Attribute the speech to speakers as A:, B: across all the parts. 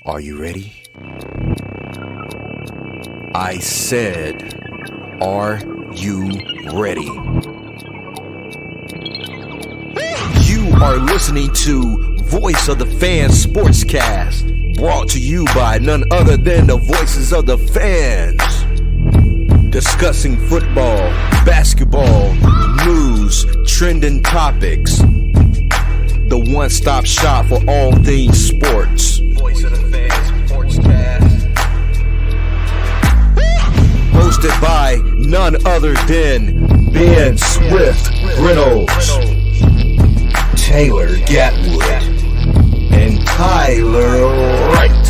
A: Are you ready? I said, are you ready? You are listening to Voice of the Fans Sportscast, brought to you by none other than the voices of the fans. Discussing football, basketball, news, trending topics. The one-stop shop for all things sports. Voice of the Fans Sportscast. Hosted by none other than Ben Swift Reynolds, Taylor Gatwood, and Tyler Wright.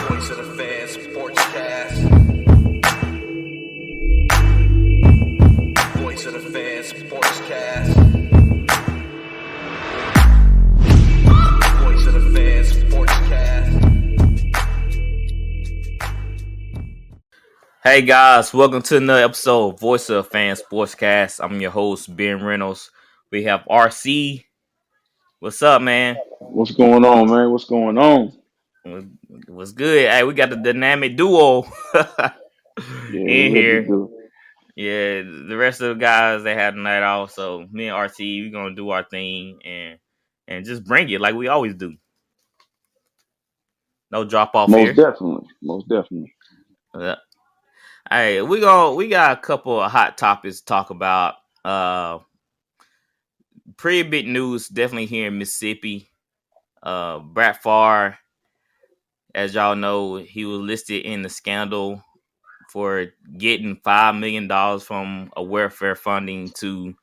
A: Voice of the Fans Sportscast. Voice of the Fans Sportscast. Voice of the Fans Sportscast.
B: Hey guys, welcome to another episode of Voice of Fans Sportscast. I'm your host, Ben Reynolds. We have RC. What's up, man?
C: What's going on, man? What's going on?
B: What's good? Hey, we got the dynamic duo
C: Yeah,
B: in
C: what to
B: here.
C: do?
B: Yeah, the rest of the guys, they had the night off. So me and RC, we're gonna do our thing and just bring it like we always do. No drop off
C: Most
B: here.
C: definitely, most definitely.
B: Yeah. Hey, we got a couple of hot topics to talk about. Pretty big news, definitely here in Mississippi. Brett Favre, as y'all know, he was listed in the scandal for getting $5 million from a welfare funding to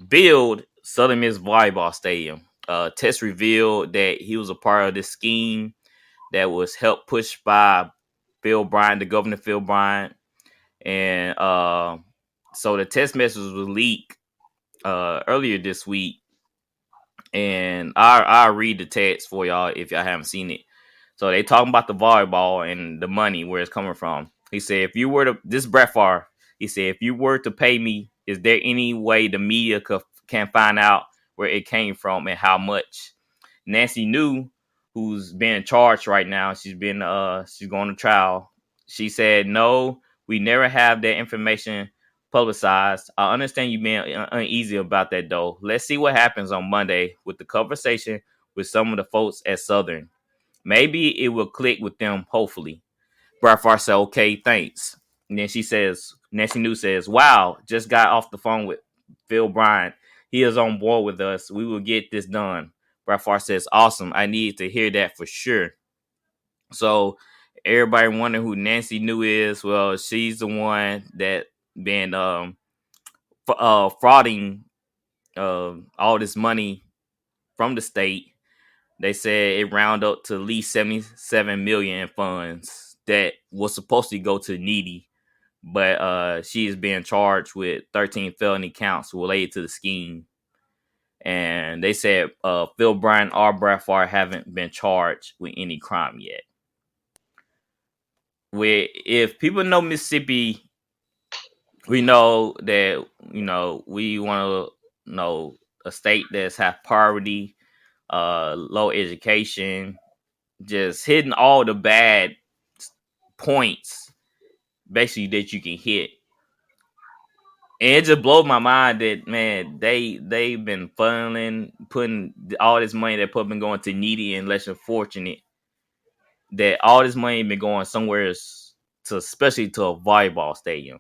B: build Southern Miss Volleyball Stadium. Test revealed that he was a part of this scheme that was helped pushed by Phil Bryant, the governor Phil Bryant, and so the test message was leaked earlier this week. And I'll read the text for y'all if y'all haven't seen it. So they talking about the volleyball and the money, where it's coming from. He said, if you were to, this is Brett Favre, he said, if you were to pay me, is there any way the media can find out where it came from and how much? Nancy New, who's being charged right now, she's going to trial. She said, no, we never have that information publicized. I understand you being uneasy about that, though. Let's see what happens on Monday with the conversation with some of the folks at Southern. Maybe it will click with them, hopefully. Brad Farr said, okay, thanks. And then Nancy New says, wow, just got off the phone with Phil Bryant. He is on board with us. We will get this done. Brad Farr says, awesome. I need to hear that for sure. So everybody wondering who Nancy New is. Well, she's the one that been frauding all this money from the state. They said it rounded up to at least $77 million in funds that was supposed to go to needy, but she is being charged with 13 felony counts related to the scheme. And they said Phil Bryant or Brad Favre haven't been charged with any crime yet. If people know Mississippi, we know that we want to know a state that's have poverty, low education, just hitting all the bad points basically that you can hit. And it just blows my mind that, man, they've been funneling, putting all this money that been going to needy and less than fortunate, that all this money been going somewhere to, especially to a volleyball stadium.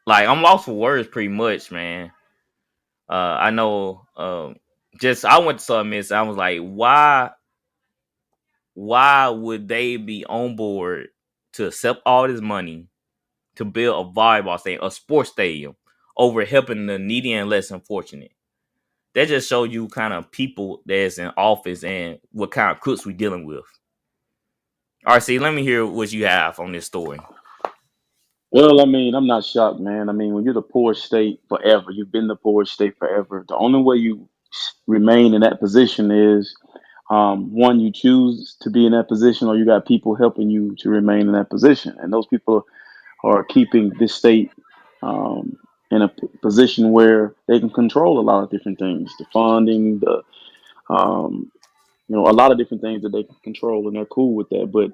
B: Like, I'm lost for words pretty much, man. I know I went to Southern Miss, I was like, why would they be on board to accept all this money to build a volleyball stadium, a sports stadium, over helping the needy and less unfortunate? That just shows you kind of people that's in office and what kind of crooks we dealing with. RC, let me hear what you have on this story.
C: Well, I mean, I'm not shocked, man. I mean, when you're the poorest state forever, you've been the poorest state forever. The only way you remain in that position is one, you choose to be in that position, or you got people helping you to remain in that position. And those people are keeping this state in a position where they can control a lot of different things, the funding, the um, a lot of different things that they can control, and they're cool with that. But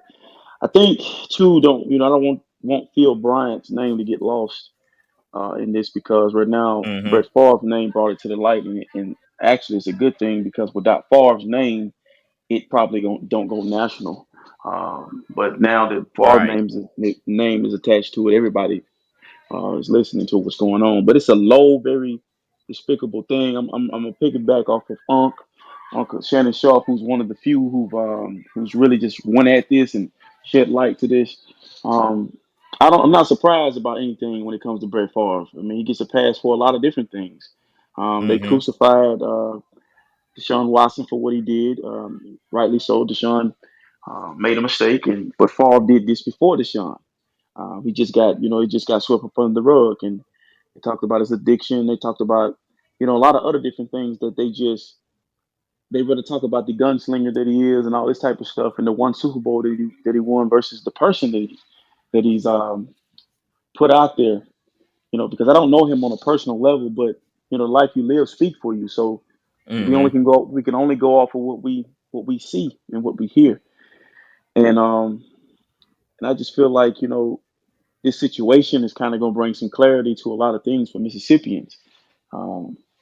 C: I think too, don't I don't want Phil Bryant's name to get lost in this, because right now
B: Mm-hmm.
C: Brett Favre's name brought it to the light, and actually it's a good thing, because without Favre's name, it probably don't go national. But now that Favre's
B: Right.
C: name is attached to it, everybody is listening to what's going on. But it's a low, very despicable thing. I'm gonna pick it back off of Uncle Shannon Sharp, who's one of the few who's really just went at this and shed light to this. Um, I'm not surprised about anything when it comes to Brett Favre. I mean, he gets a pass for a lot of different things. They
B: Mm-hmm.
C: crucified Deshaun Watson for what he did. Rightly so. Deshaun made a mistake, but Favre did this before Deshaun. He just got swept up under the rug, and they talked about his addiction. They talked about, a lot of other different things that they rather talk about the gunslinger that he is and all this type of stuff, and the one Super Bowl that he won versus the person that he's put out there. Because I don't know him on a personal level, but the life you live speak for you. So
B: Mm-hmm.
C: we can only go off of what we see and what we hear, and I just feel like this situation is kind of going to bring some clarity to a lot of things for Mississippians,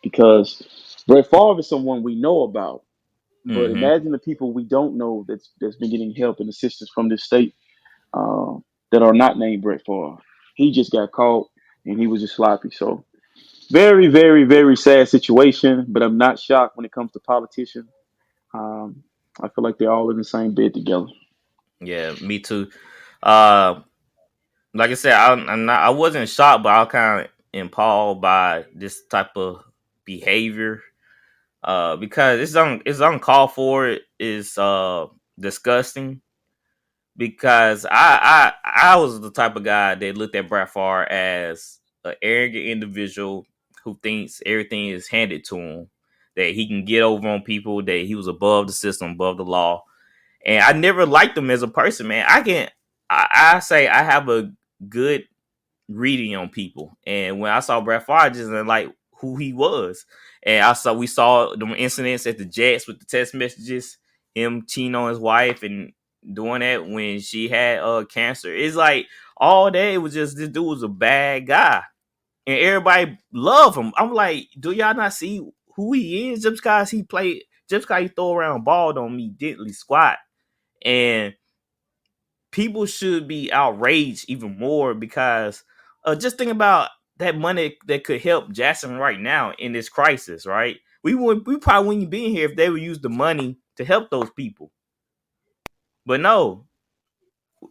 C: because Brett Favre is someone we know about, but
B: Mm-hmm.
C: imagine the people we don't know that's been getting help and assistance from this state, uh, that are not named Brett Favre. He just got caught and he was just sloppy. So very, very, very sad situation. But I'm not shocked when it comes to politicians. Um, I feel like they're all in the same bed together.
B: Yeah, me too. Uh, like I said, I'm not. I wasn't shocked, but I was kind of appalled by this type of behavior. Because it's uncalled for. It's disgusting. Because I was the type of guy that looked at Brett Favre as an arrogant individual who thinks everything is handed to him, that he can get over on people, that he was above the system, above the law. And I never liked him as a person, man. I say I have a good reading on people. And when I saw Brett Favre, I just didn't like who he was. And we saw the incidents at the Jets with the text messages, him cheating on his wife and doing that when she had cancer. It's like all day it was just this dude was a bad guy. And everybody love him. I'm like, do y'all not see who he is? Just because he throw around ball don't mean diddly squat. And people should be outraged even more because just think about that money that could help Jackson right now in this crisis, right? We probably wouldn't be here if they would use the money to help those people. But no,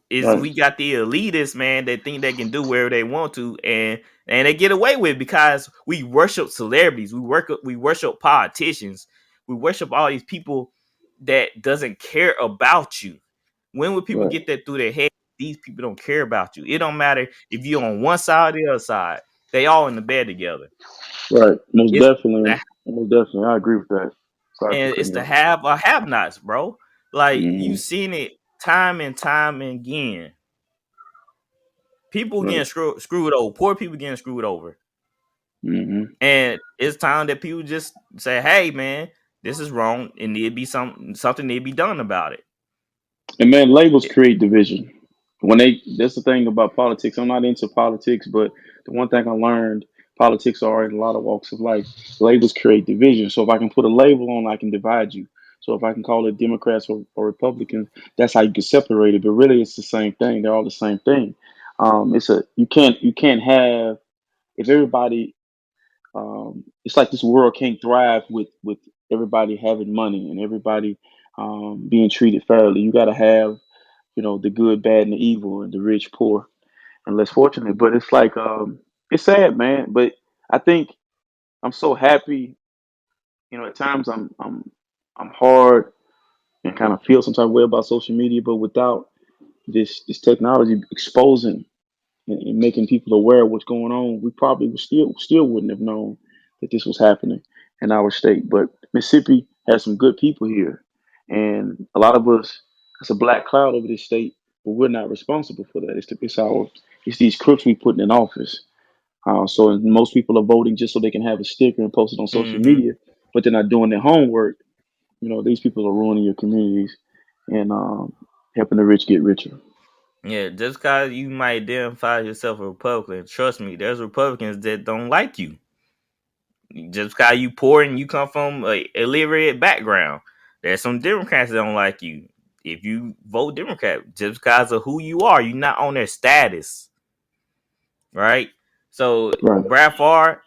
B: is
C: Right,
B: we got the elitists, man, that think they can do whatever they want to, and they get away with it because we worship celebrities, we worship politicians, we worship all these people that doesn't care about you. When would people
C: right,
B: get that through their head? These people don't care about you. It don't matter if you're on one side or the other side. They all in the bed together.
C: right. Most
B: It's
C: definitely,
B: the,
C: most definitely. I agree with that. Sorry for
B: and it's
C: cutting
B: the
C: you off.
B: have or have nots, bro. Like you
C: Hmm.
B: seen it time and time and again. People
C: Right.
B: getting screwed over. Poor people getting screwed over.
C: Hmm.
B: And it's time that people just say, "Hey, man, this is wrong, and need to be something need to be done about it."
C: And man, labels create division. That's the thing about politics. I'm not into politics, but the one thing I learned, politics are in a lot of walks of life. Labels create division. So if I can put a label on, I can divide you. So if I can call it Democrats or Republicans, that's how you can separate it. But really, it's the same thing. They're all the same thing. You can't have, if everybody. It's like this world can't thrive with everybody having money and everybody being treated fairly. You got to have the good, bad, and the evil, and the rich, poor, and less fortunate. But it's like it's sad, man. But I think I'm so happy. At times I'm hard and kind of feel some type of way about social media, but without this technology exposing and making people aware of what's going on, we probably would still wouldn't have known that this was happening in our state. But Mississippi has some good people here, and a lot of us, it's a black cloud over this state, but we're not responsible for that. It's these crooks we putting in office. So most people are voting just so they can have a sticker and post it on social
B: Mm-hmm.
C: media, but they're not doing their homework. These people are ruining your communities and helping the rich get richer.
B: Yeah, just because you might identify yourself a Republican, trust me, there's Republicans that don't like you. Just because you poor and you come from a illiterate background, there's some Democrats that don't like you. If you vote Democrat, just because of who you are, you're not on their status, right? So
C: Right.
B: Brad Favre,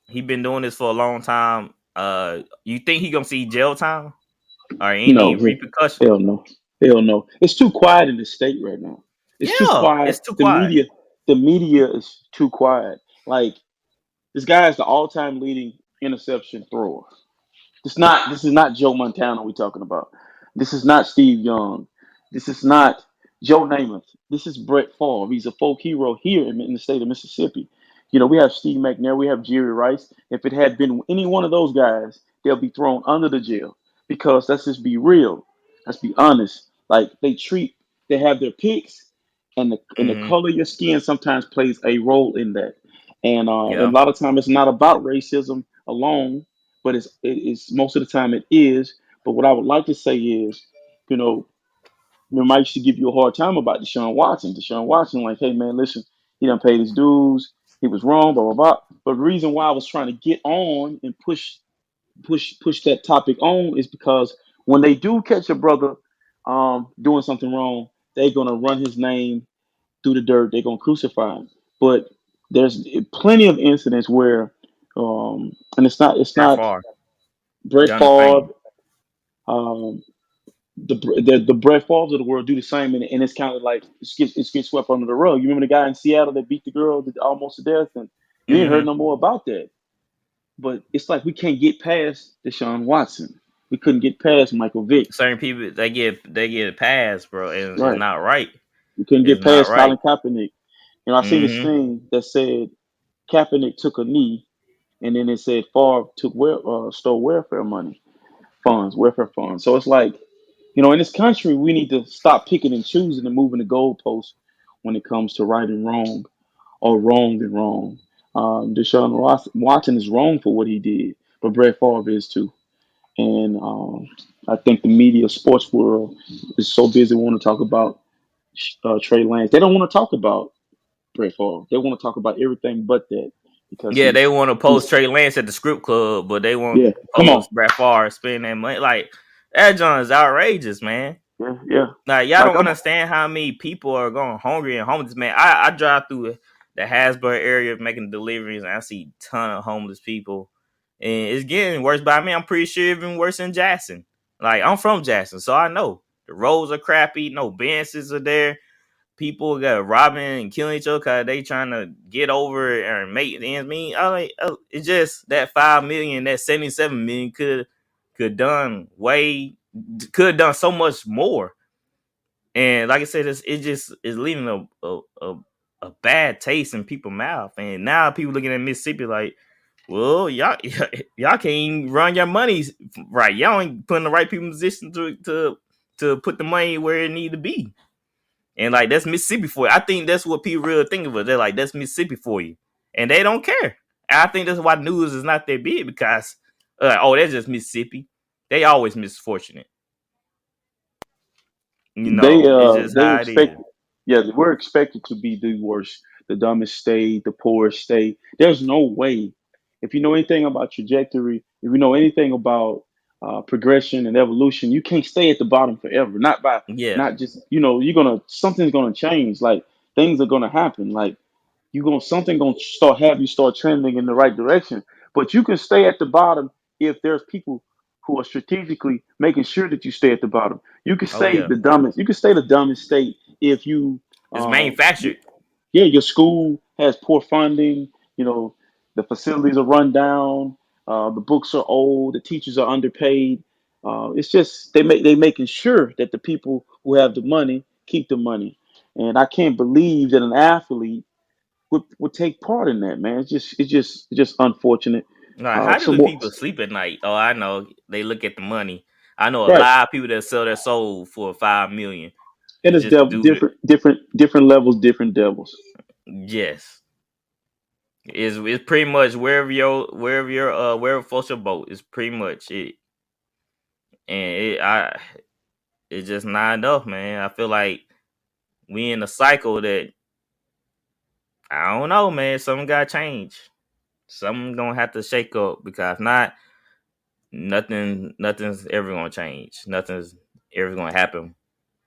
B: he been doing this for a long time. You think he gonna see jail time or any
C: No,
B: repercussion?
C: hell no. Hell no. It's too quiet in the state right now. It's too
B: Yeah,
C: quiet.
B: it's too
C: The
B: quiet.
C: media, the media is too quiet. Like this guy is the all-time leading interception thrower. This is not Joe Montana we're talking about. This is not Steve Young. This is not Joe Namath. This is Brett Favre. He's a folk hero here in the state of Mississippi. We have Steve McNair, we have Jerry Rice. If it had been any one of those guys, they'll be thrown under the jail. Because let's just be real. Let's be honest. Like they have their picks, and the
B: Hmm.
C: color of your skin sometimes plays a role in that. And
B: Yeah,
C: a lot of time it's not about racism alone, but it's most of the time it is. But what I would like to say is, you know, Mike used to give you a hard time about Deshaun Watson. Deshaun Watson, like, hey man, listen, he done paid his dues. He was wrong, blah blah blah. But the reason why I was trying to get on and push that topic on is because when they do catch a brother doing something wrong, they're gonna run his name through the dirt. They're gonna crucify him. But there's plenty of incidents where, and it's not
B: Brad Favre
C: Brett
B: done the
C: Favre,
B: same.
C: um, the Brett Favres of the world do the same, and it's kind of like it gets swept under the rug. You remember the guy in Seattle that beat the girl almost to death, and you ain't heard
B: Hmm.
C: no more about that. But it's like we can't get past Deshaun Watson. We couldn't get past Michael Vick.
B: Certain people they get a pass, bro, and it's
C: Right.
B: not right.
C: We couldn't
B: It's
C: get
B: not
C: past
B: right.
C: Colin Kaepernick. I seen this
B: Hmm.
C: thing that said Kaepernick took a knee, and then it said Favre stole welfare funds. So it's like, in this country, we need to stop picking and choosing and moving the goalposts when it comes to right and wrong or wrong and wrong. Watson is wrong for what he did, but Brett Favre is too. And I think the media, sports world, is so busy wanting to talk about Trey Lance. They don't want to talk about Brett Favre. They want to talk about everything but that because
B: Yeah, they want to post
C: he's
B: Trey Lance at the script club, but they won't
C: yeah. Come on,
B: post Brad Favre spending that money. Like that John is outrageous, man.
C: yeah, yeah.
B: Like y'all
C: Like
B: don't understand how many people are going hungry and homeless, man. I drive through the Hasbro area making deliveries, and I see a ton of homeless people, and it's getting worse. But I mean, I'm pretty sure even worse in Jackson. Like I'm from Jackson, so I know the roads are crappy. No benches are there. People got robbing and killing each other because they trying to get over and make ends meet. I like it's just that 5 million, that 77 million could done way could have done so much more. And like I said, it just is leaving a bad taste in people's mouth. And now people looking at Mississippi like, well, y'all can't even run your money right. Y'all ain't putting the right people in position to put the money where it need to be. And like that's Mississippi for you. I think that's what people really think of it. They're like, that's Mississippi for you. And they don't care. And I think that's why news is not that big because oh, that's just Mississippi. They always misfortunate. It's just
C: they
B: how it is.
C: expect, yeah, we're expected to be the worst, the dumbest state, the poorest state. There's no way. If you know anything about trajectory, if you know anything about progression and evolution, you can't stay at the bottom forever.
B: Yeah.
C: Not just something's gonna change. Like things are gonna happen. Like something gonna start trending in the right direction. But you can stay at the bottom if there's people who are strategically making sure that you stay at the bottom. You can
B: Oh
C: stay
B: yeah.
C: the dumbest. You can stay the dumbest state if you,
B: It's
C: uh,
B: manufactured.
C: yeah, your school has poor funding. You know, the facilities are run down. The books are old. The teachers are underpaid. It's just they making sure that the people who have the money keep the money. And I can't believe that an athlete would take part in that, man. It's just unfortunate.
B: Like, how do
C: So
B: the
C: what?
B: people sleep at night? Oh, I know. They look at the money. I know a
C: Right,
B: lot of people that sell their soul for 5 million.
C: and it's
B: Just do it.
C: different levels, different devils.
B: Yes. It's pretty much wherever floats your boat is pretty much it. and it's just not enough, man. I feel like we in a cycle that I don't know, man. Something got to change. Something gonna have to shake up because if not, nothing's ever gonna change. Nothing's ever gonna happen,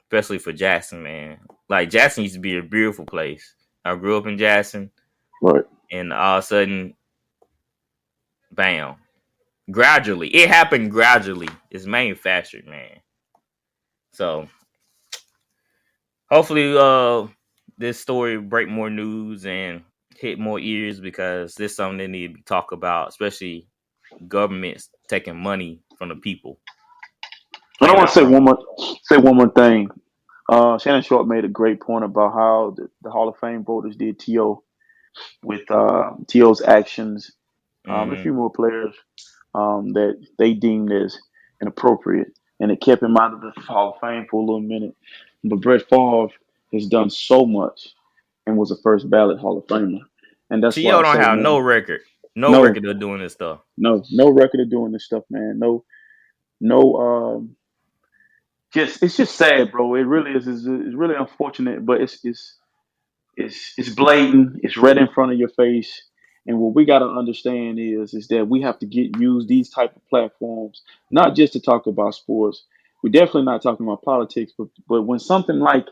B: especially for Jackson, man. Like Jackson used to be a beautiful place. I grew up in Jackson,
C: Right.
B: and all of a sudden, bam. Gradually, it happened gradually. It's manufactured, man. So hopefully, this story break more news and hit more ears because this is something that need to be talked about, especially governments taking money from the people.
C: And I
B: Plain
C: want
B: and
C: to
B: simple.
C: say one more thing. Shannon Sharp made a great point about how the Hall of Fame voters did T.O. with T.O.'s actions, and a
B: Mm-hmm.
C: few more players that they deemed as inappropriate, and it kept him out of the Hall of Fame for a little minute. But Brett Favre has done so much and was a first ballot Hall of Famer, and that's why
B: T.O.
C: I
B: don't
C: say,
B: have no
C: man,
B: record. No
C: no,
B: record of doing this stuff.
C: no record of doing this stuff, man. No. Just it's just sad, bro. It really is. It's really unfortunate, but it's blatant. It's right in front of your face. And what we got to understand is that we have to use these type of platforms not just to talk about sports. We're definitely not talking about politics, but when something like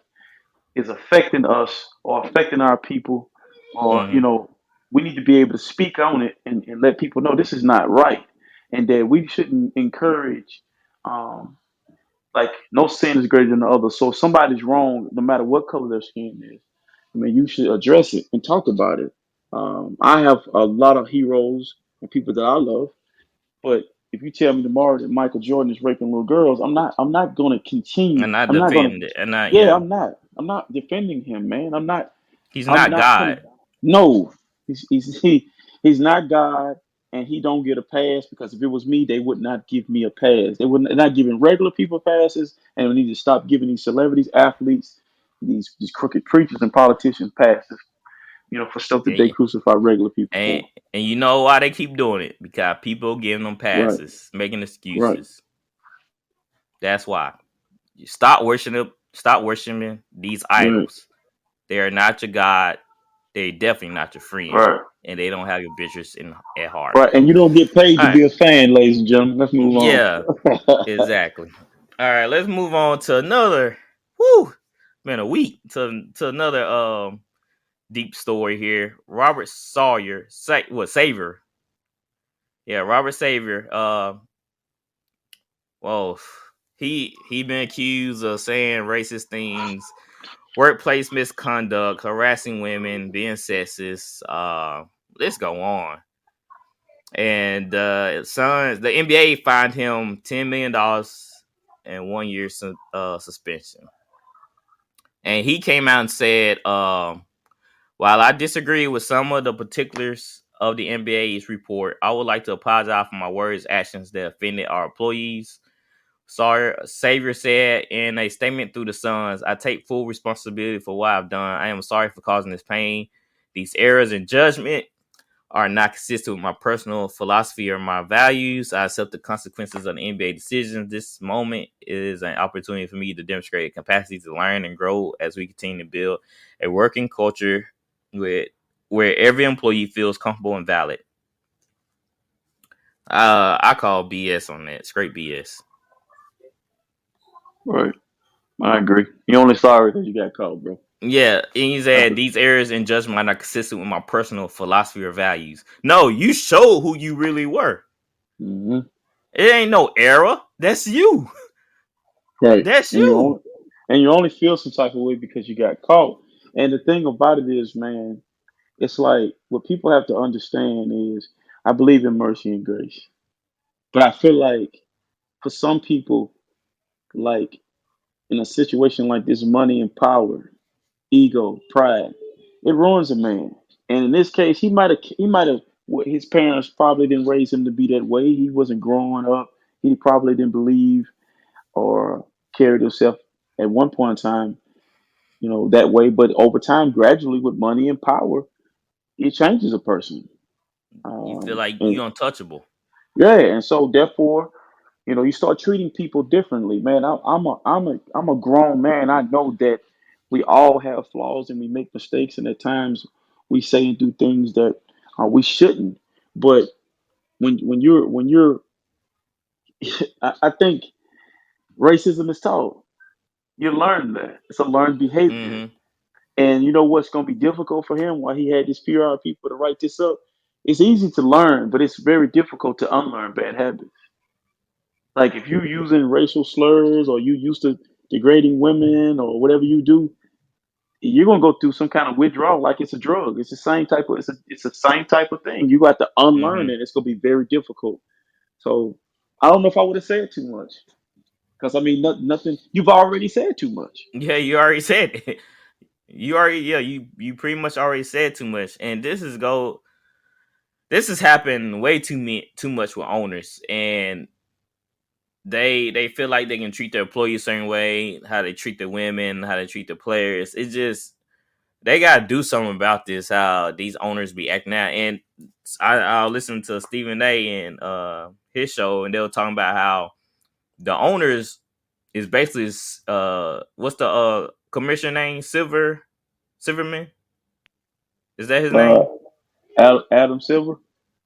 C: is affecting us or affecting our people, or
B: Mm-hmm.
C: we need to be able to speak on it and let people know this is not right, and that we shouldn't encourage. Um, like no sin is greater than the other. So if somebody's wrong, no matter what color their skin is, I mean, you should address it and talk about it. I have a lot of heroes and people that I love, but if you tell me tomorrow that Michael Jordan is raping little girls, I'm not. I'm not going to continue.
B: And I
C: I'm not going to.
B: defend it. And I
C: Yeah,
B: yeah.
C: I'm not. I'm not defending him, man. I'm not.
B: He's
C: I'm
B: not
C: not putting.
B: God.
C: No, he's not God, and he don't get a pass because if it was me, they would not give me a pass. They would not giving regular people passes, and we need to stop giving these celebrities, athletes, these crooked preachers and politicians passes. For stuff that they
B: And,
C: crucify regular people
B: and
C: for.
B: and you know why they keep doing it? Because people giving them
C: Right,
B: passes, making
C: right,
B: excuses. That's why. You stop worshiping these
C: right,
B: idols. They are not your God. They're definitely not your friend.
C: right,
B: And they don't have your interests at heart.
C: right. And you don't get paid
B: All
C: to
B: right.
C: be a fan, ladies and gentlemen. Let's move on.
B: Yeah, exactly. All right, let's move on to another whoo been a week to another deep story here. Robert Sawyer, Savior. Yeah, Robert Savior. Well, he been accused of saying racist things, workplace misconduct, harassing women, being sexist. Let's go on. And the NBA fined him $10 million and 1 year suspension. And he came out and said, while I disagree with some of the particulars of the NBA's report, I would like to apologize for my words, actions that offended our employees. Sorry, Savior said in a statement through the Suns, I take full responsibility for what I've done. I am sorry for causing this pain. These errors in judgment are not consistent with my personal philosophy or my values. I accept the consequences of the NBA decisions. This moment is an opportunity for me to demonstrate a capacity to learn and grow as we continue to build a working culture with where every employee feels comfortable and valid. I call BS on that. Straight BS.
C: Right. I agree. You're only sorry because you got caught, bro.
B: Yeah, and he
C: That's
B: said
C: it.
B: these errors in judgment are not consistent with my personal philosophy or values. No, you showed who you really were.
C: Hmm.
B: It ain't no error. That's you.
C: Right.
B: That's
C: And you
B: you.
C: only feel some type of way because you got caught. And the thing about it is, man, it's like what people have to understand is I believe in mercy and grace. But I feel like for some people, like in a situation like this, money and power, ego, pride, it ruins a man. And in this case, he might have his parents probably didn't raise him to be that way. He wasn't growing up. He probably didn't believe or carried himself at one point in time, that way. But over time, gradually, with money and power, it changes a person.
B: You feel like
C: And
B: you untouchable.
C: yeah, and so therefore, You start treating people differently, man. I'm a grown man. I know that we all have flaws and we make mistakes, and at times we say and do things that we shouldn't. But when you're, I think racism is taught. You learn that it's a learned behavior,
B: Mm-hmm.
C: and you know what's going to be difficult for him. Why he had this PR people to write this up? It's easy to learn, but it's very difficult to unlearn bad habits. Like if you're using racial slurs or you used to degrading women or whatever you do, you're gonna go through some kind of withdrawal like it's a drug. It's the same type of it's the same type of thing. You got to unlearn
B: Mm-hmm.
C: it. It's gonna be very difficult. So I don't know if I would have said too much because I mean nothing. You've already said too much.
B: Yeah, you already said it. You pretty much already said too much. And this has happened way too much with owners, and they feel like they can treat their employees a certain way, how they treat the women, how they treat the players. It's just they gotta do something about this. How these owners be acting out, and I'll listen to Stephen A. and his show, and they were talking about how the owners is basically what's the commissioner name? Silverman, is that his
C: Uh,
B: name?
C: Adam Silver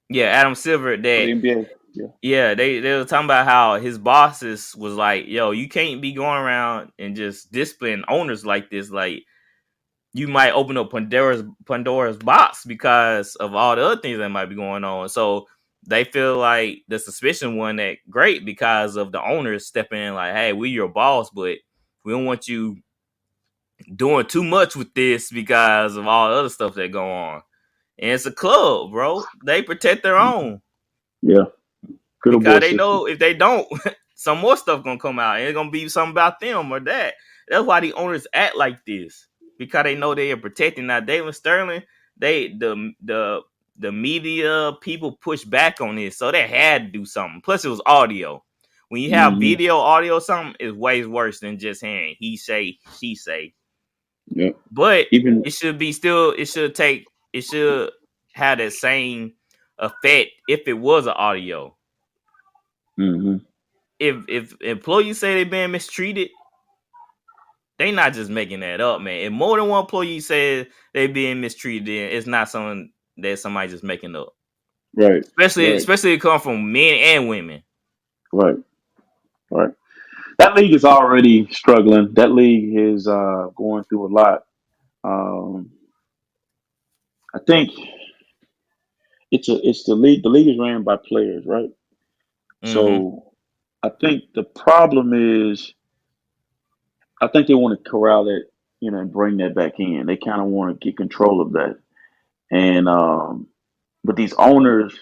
B: Yeah, Adam Silver.
C: for
B: That
C: the NBA. Yeah.
B: yeah, they were talking about how his bosses was like, yo, you can't be going around and just discipline owners like this. Like you might open up Pandora's box because of all the other things that might be going on. So they feel like the suspicion wasn't that great because of the owners stepping in like, hey, we're your boss, but we don't want you doing too much with this because of all the other stuff that go on. And it's a club, bro. They protect their own
C: Yeah. Good old boy
B: because they
C: system.
B: know if they don't, some more stuff gonna come out and it's gonna be something about them or that. That's why the owners act like this because they know they are protecting. Now, David Sterling, they the media people push back on this, so they had to do something. Plus, it was audio. When you have
C: Hmm.
B: video, audio, something is way worse than just hearing he say, she say.
C: Yeah.
B: But
C: Even.
B: it should be still. It should have that same effect if it was an audio.
C: Hmm.
B: If employees say they're being mistreated, they not just making that up, man. If more than one employee says they being mistreated, then it's not something that somebody just making up.
C: Right. Right.
B: Especially it come from men and women.
C: Right. Right. That league is already struggling. That league is going through a lot. Um, I think it's the league. The league is ran by players, right?
B: Mm-hmm.
C: So I think the problem is I think they want to corral that, and bring that back in. They kind of want to get control of that. And but these owners,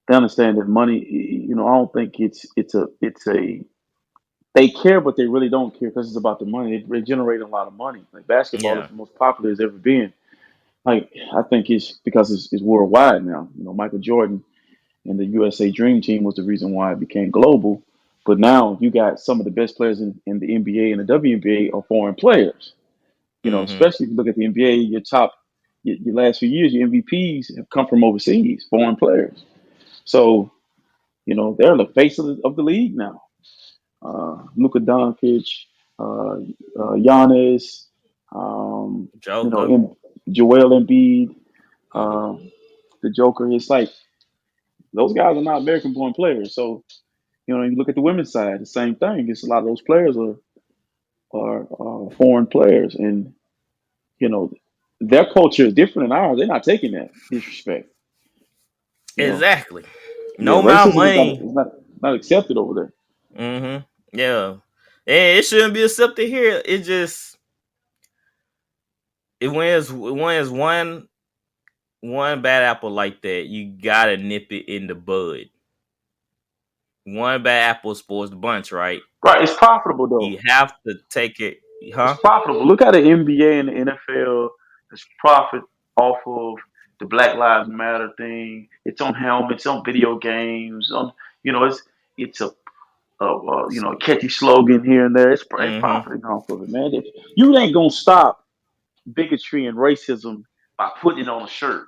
C: they understand that money. I don't think it's a they care, but they really don't care because it's about the money. They generate a lot of money. Like basketball is
B: Yeah.
C: the most popular it's ever been. Like I think it's because it's worldwide now. Michael Jordan and the USA Dream Team was the reason why it became global. But now you got some of the best players in the NBA and the WNBA are foreign players.
B: Mm-hmm.
C: Especially if you look at the NBA, your last few years, your MVPs have come from overseas, foreign players. So they're the face of the league now. Luka Doncic, Giannis,
B: Joker.
C: Joel Embiid,
B: Mm-hmm.
C: uh, the Joker. It's like those guys are not American-born players. So you look at the women's side, the same thing. It's a lot of those players are foreign players, and you know their culture is different than ours. They're not taking that disrespect. You know,
B: Exactly.
C: yeah,
B: No amount of
C: racism is not
B: money.
C: is not accepted over there.
B: Mm-hmm. Yeah. And it shouldn't be accepted here. It just when it's one bad apple like that, you gotta nip it in the bud. One bad apple spoils the bunch, right?
C: Right? It's profitable though.
B: You have to take it,
C: It's
B: huh?
C: profitable. Look at the NBA and the NFL. It's profit off of the Black Lives Matter thing. It's on helmets, on video games. It's a catchy slogan here and there. It's
B: Mm-hmm.
C: profiting off of it, man. You ain't gonna stop bigotry and racism by putting it on a shirt.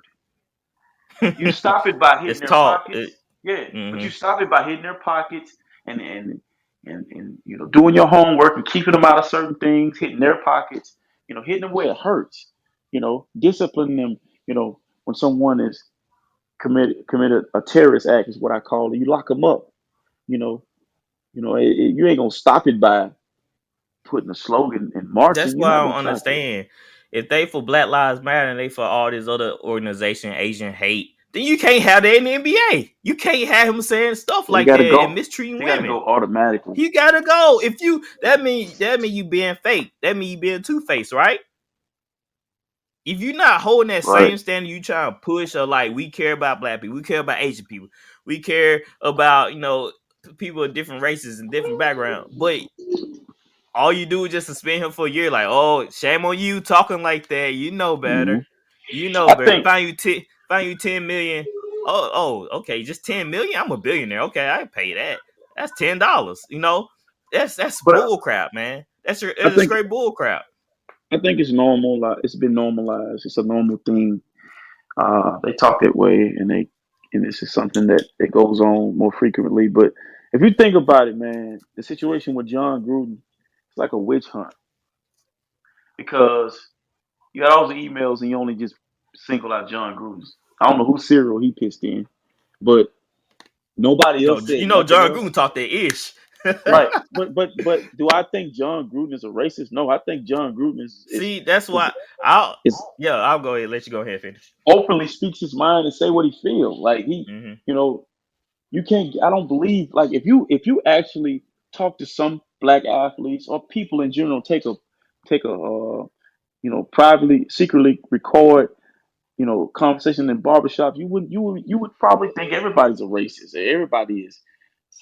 C: You stop it by hitting
B: It's
C: their
B: taught.
C: pockets. Yeah, but you
B: Mm-hmm.
C: stop it by hitting their pockets and doing your homework and keeping them out of certain things, hitting their pockets, hitting them where it hurts, disciplining them. When someone is committed a terrorist act is what I call it. You lock them up. You know, you ain't gonna stop it by putting a slogan and
B: That's
C: marching. You're
B: why
C: not
B: I don't
C: gonna stop it.
B: understand. If they for Black Lives Matter and they for all this other organization, Asian hate, then you can't have that in the NBA. You can't have him saying stuff
C: They
B: like
C: gotta
B: that and
C: go.
B: mistreating
C: They gotta
B: women.
C: go automatically.
B: You gotta go. If you that mean you being fake. That mean you being two-faced, right? If you're not holding that
C: Right.
B: same standard, you trying to push or like we care about black people, we care about Asian people, we care about people of different races and different backgrounds, but all you do is just suspend him for a year. Like, oh, shame on you talking like that. You know
C: hmm
B: better. You know
C: I
B: better.
C: think,
B: Find you 10 million. Okay, just 10 million. I'm a billionaire. Okay, I pay that. That's $10. That's
C: but
B: bull crap, man.
C: I
B: That's a
C: think,
B: straight bull crap.
C: I think it's normal. It's been normalized. It's a normal thing. They talk that way, and this is something that goes on more frequently. But if you think about it, man, the situation with John Gruden, it's like a witch hunt because you got all the emails and you only just single out John Gruden. I don't know whose cereal he pissed in, but nobody else said nothing
B: John
C: else.
B: Gruden talked that ish.
C: Right. But do I think John Gruden is a racist? No, I think John Gruden
B: See, that's
C: is,
B: why I'll
C: is
B: I'll go ahead. Let you go ahead and finish.
C: openly speaks his mind and say what he feels. Like
B: Mm-hmm.
C: you know, you can't. I don't believe like if you actually talk to some black athletes or people in general, take a privately secretly record conversation in barbershop, you would probably think everybody's a racist or everybody is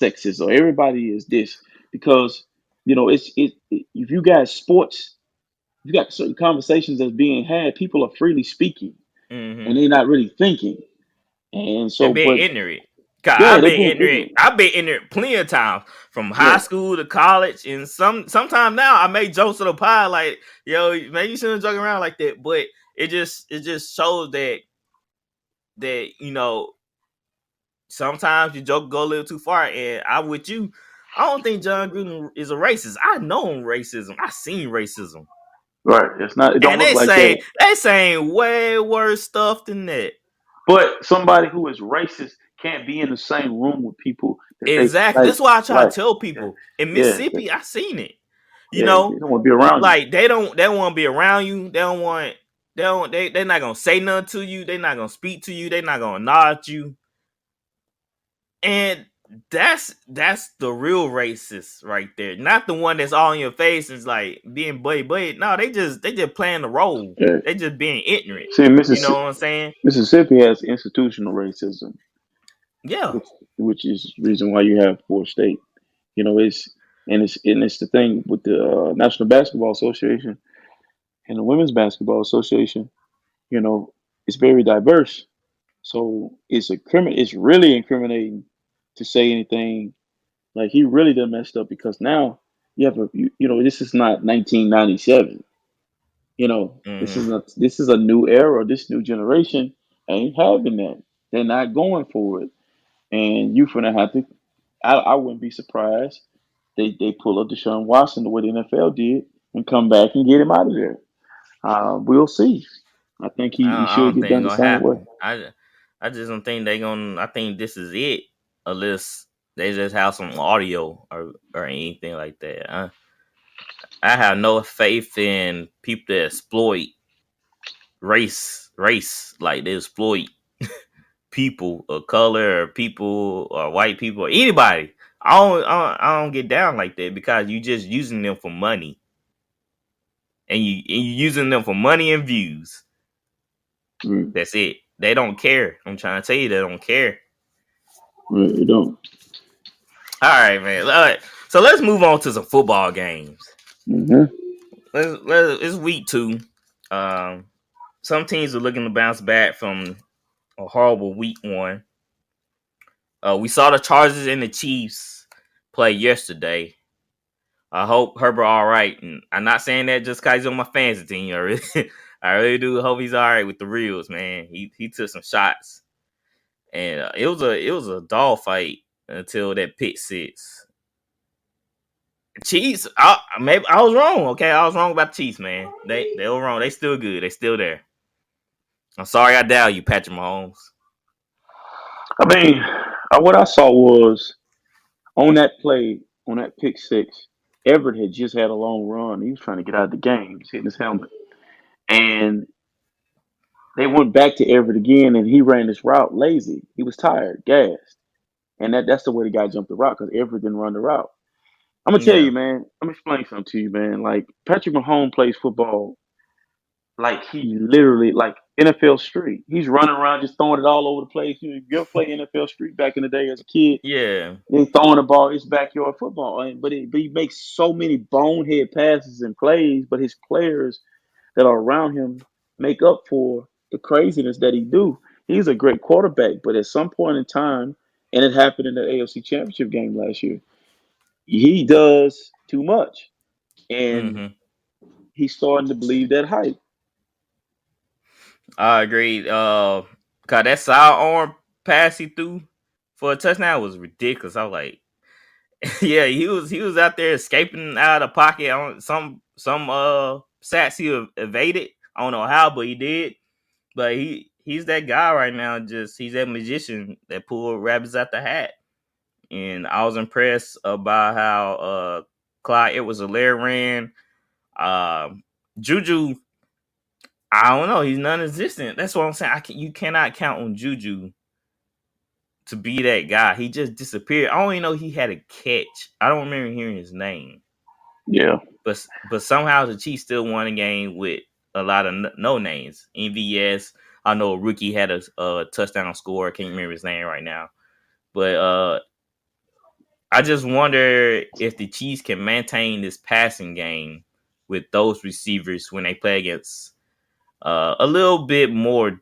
C: sexist or everybody is this because if you got sports, you got certain conversations that's being had, people are freely speaking
B: Mm-hmm.
C: and they're not really thinking. And
B: They're
C: so,
B: being
C: but
B: ignorant. God,
C: yeah, they're being ignorant.
B: I've been ignorant plenty of times from high
C: Yeah,
B: school to college, and sometimes now I make jokes to the pie like, maybe you shouldn't joke around like that. But it just shows that sometimes you joke go a little too far. And I with you, I don't think John Gruden is a racist. I know racism. I seen racism,
C: right. It's not. It don't
B: and
C: look
B: they
C: like
B: say
C: that.
B: they saying way worse stuff than that.
C: But somebody who is racist can't be in the same room with people that they
B: Exactly.
C: like.
B: That's why I try to
C: Right.
B: tell
C: Yeah.
B: people in
C: Yeah.
B: Mississippi. I seen it. You
C: Yeah. They
B: know,
C: don't want to be around you.
B: like they don't want to be around you. They're not gonna say nothing to you. They're not gonna speak to you. They're not gonna nod at you. And that's the real racist right there. Not the one that's all in your face and is like being buddy buddy. No, they just playing the role.
C: Yeah.
B: They just being ignorant.
C: See,
B: You know what I'm saying?
C: Mississippi has institutional racism,
B: Yeah.
C: which is the reason why you have four state. It's the thing with the National Basketball Association and the Women's Basketball Association. You know, it's very diverse. So it's really incriminating to say anything like he really done messed up because now this is not 1997.
B: Hmm.
C: This is a new era. This new generation ain't having that. They're not going for it, and you finna have to. I wouldn't be surprised they pull up Deshaun Watson the way the NFL did and come back and get him out of there. We'll see. I think he
B: I
C: should
B: don't
C: get
B: think
C: done
B: it's
C: the
B: gonna
C: same way.
B: happen. I just don't think they gonna. I think this is it, unless they just have some audio or anything like that. I have no faith in people that exploit race like they exploit people of color or people or white people or anybody. I don't get down like that because you just using them for money and you using them for money and views.
C: Right,
B: That's it. They don't care. I'm trying to tell you, they don't care.
C: right, you don't.
B: All right, man. All right. So let's move on to some football games.
C: hmm
B: It's week 2. Um, some teams are looking to bounce back from a horrible week 1. We saw the Chargers and the Chiefs play yesterday. I hope Herbert all right. And I'm not saying that just because he's on my fantasy team. I really do hope he's all right with the reels, man. He took some shots, and it was a dog fight until that pick six. Chiefs. Maybe I was wrong. Okay, I was wrong about the Chiefs, man. They were wrong. They still good. They still there. I'm sorry I doubt you, Patrick Mahomes.
C: I mean, what I saw was on that play, on that pick six, Everett had just had a long run. He was trying to get out of the game. He was hitting his helmet. And they went back to Everett again, and he ran this route lazy. He was tired, gassed. And that's the way the guy jumped the route because Everett didn't run the route. I'm going to tell
B: Yeah,
C: you, man, I'm going to explain something to you, man. Like, Patrick Mahomes plays football like he literally, like NFL Street. He's running around just throwing it all over the place. You ever play NFL Street back in the day as a kid?
B: yeah.
C: He's throwing the ball. It's backyard football, but he makes so many bonehead passes and plays. But his players that are around him make up for the craziness that he do. He's a great quarterback, but at some point in time, and it happened in the AFC Championship game last year, he does too much, and
B: Mm-hmm.
C: he's starting to believe that hype.
B: I agree. Cause that sidearm pass he threw for a touchdown was ridiculous. I was like, yeah, he was out there escaping out of the pocket on some sacks he evaded. I don't know how, but he did. But he's that guy right now. Just he's that magician that pulled rabbits out the hat. And I was impressed about how Clyde Edwards-Helaire ran. Juju, I don't know, he's non-existent. That's what I'm saying. You cannot count on Juju to be that guy. He just disappeared. I only know he had a catch. I don't remember hearing his name.
C: Yeah,
B: But somehow the Chiefs still won a game with a lot of no names. MVS, I know a rookie had a touchdown score. I can't remember his name right now. But I just wonder if the Chiefs can maintain this passing game with those receivers when they play against a little bit more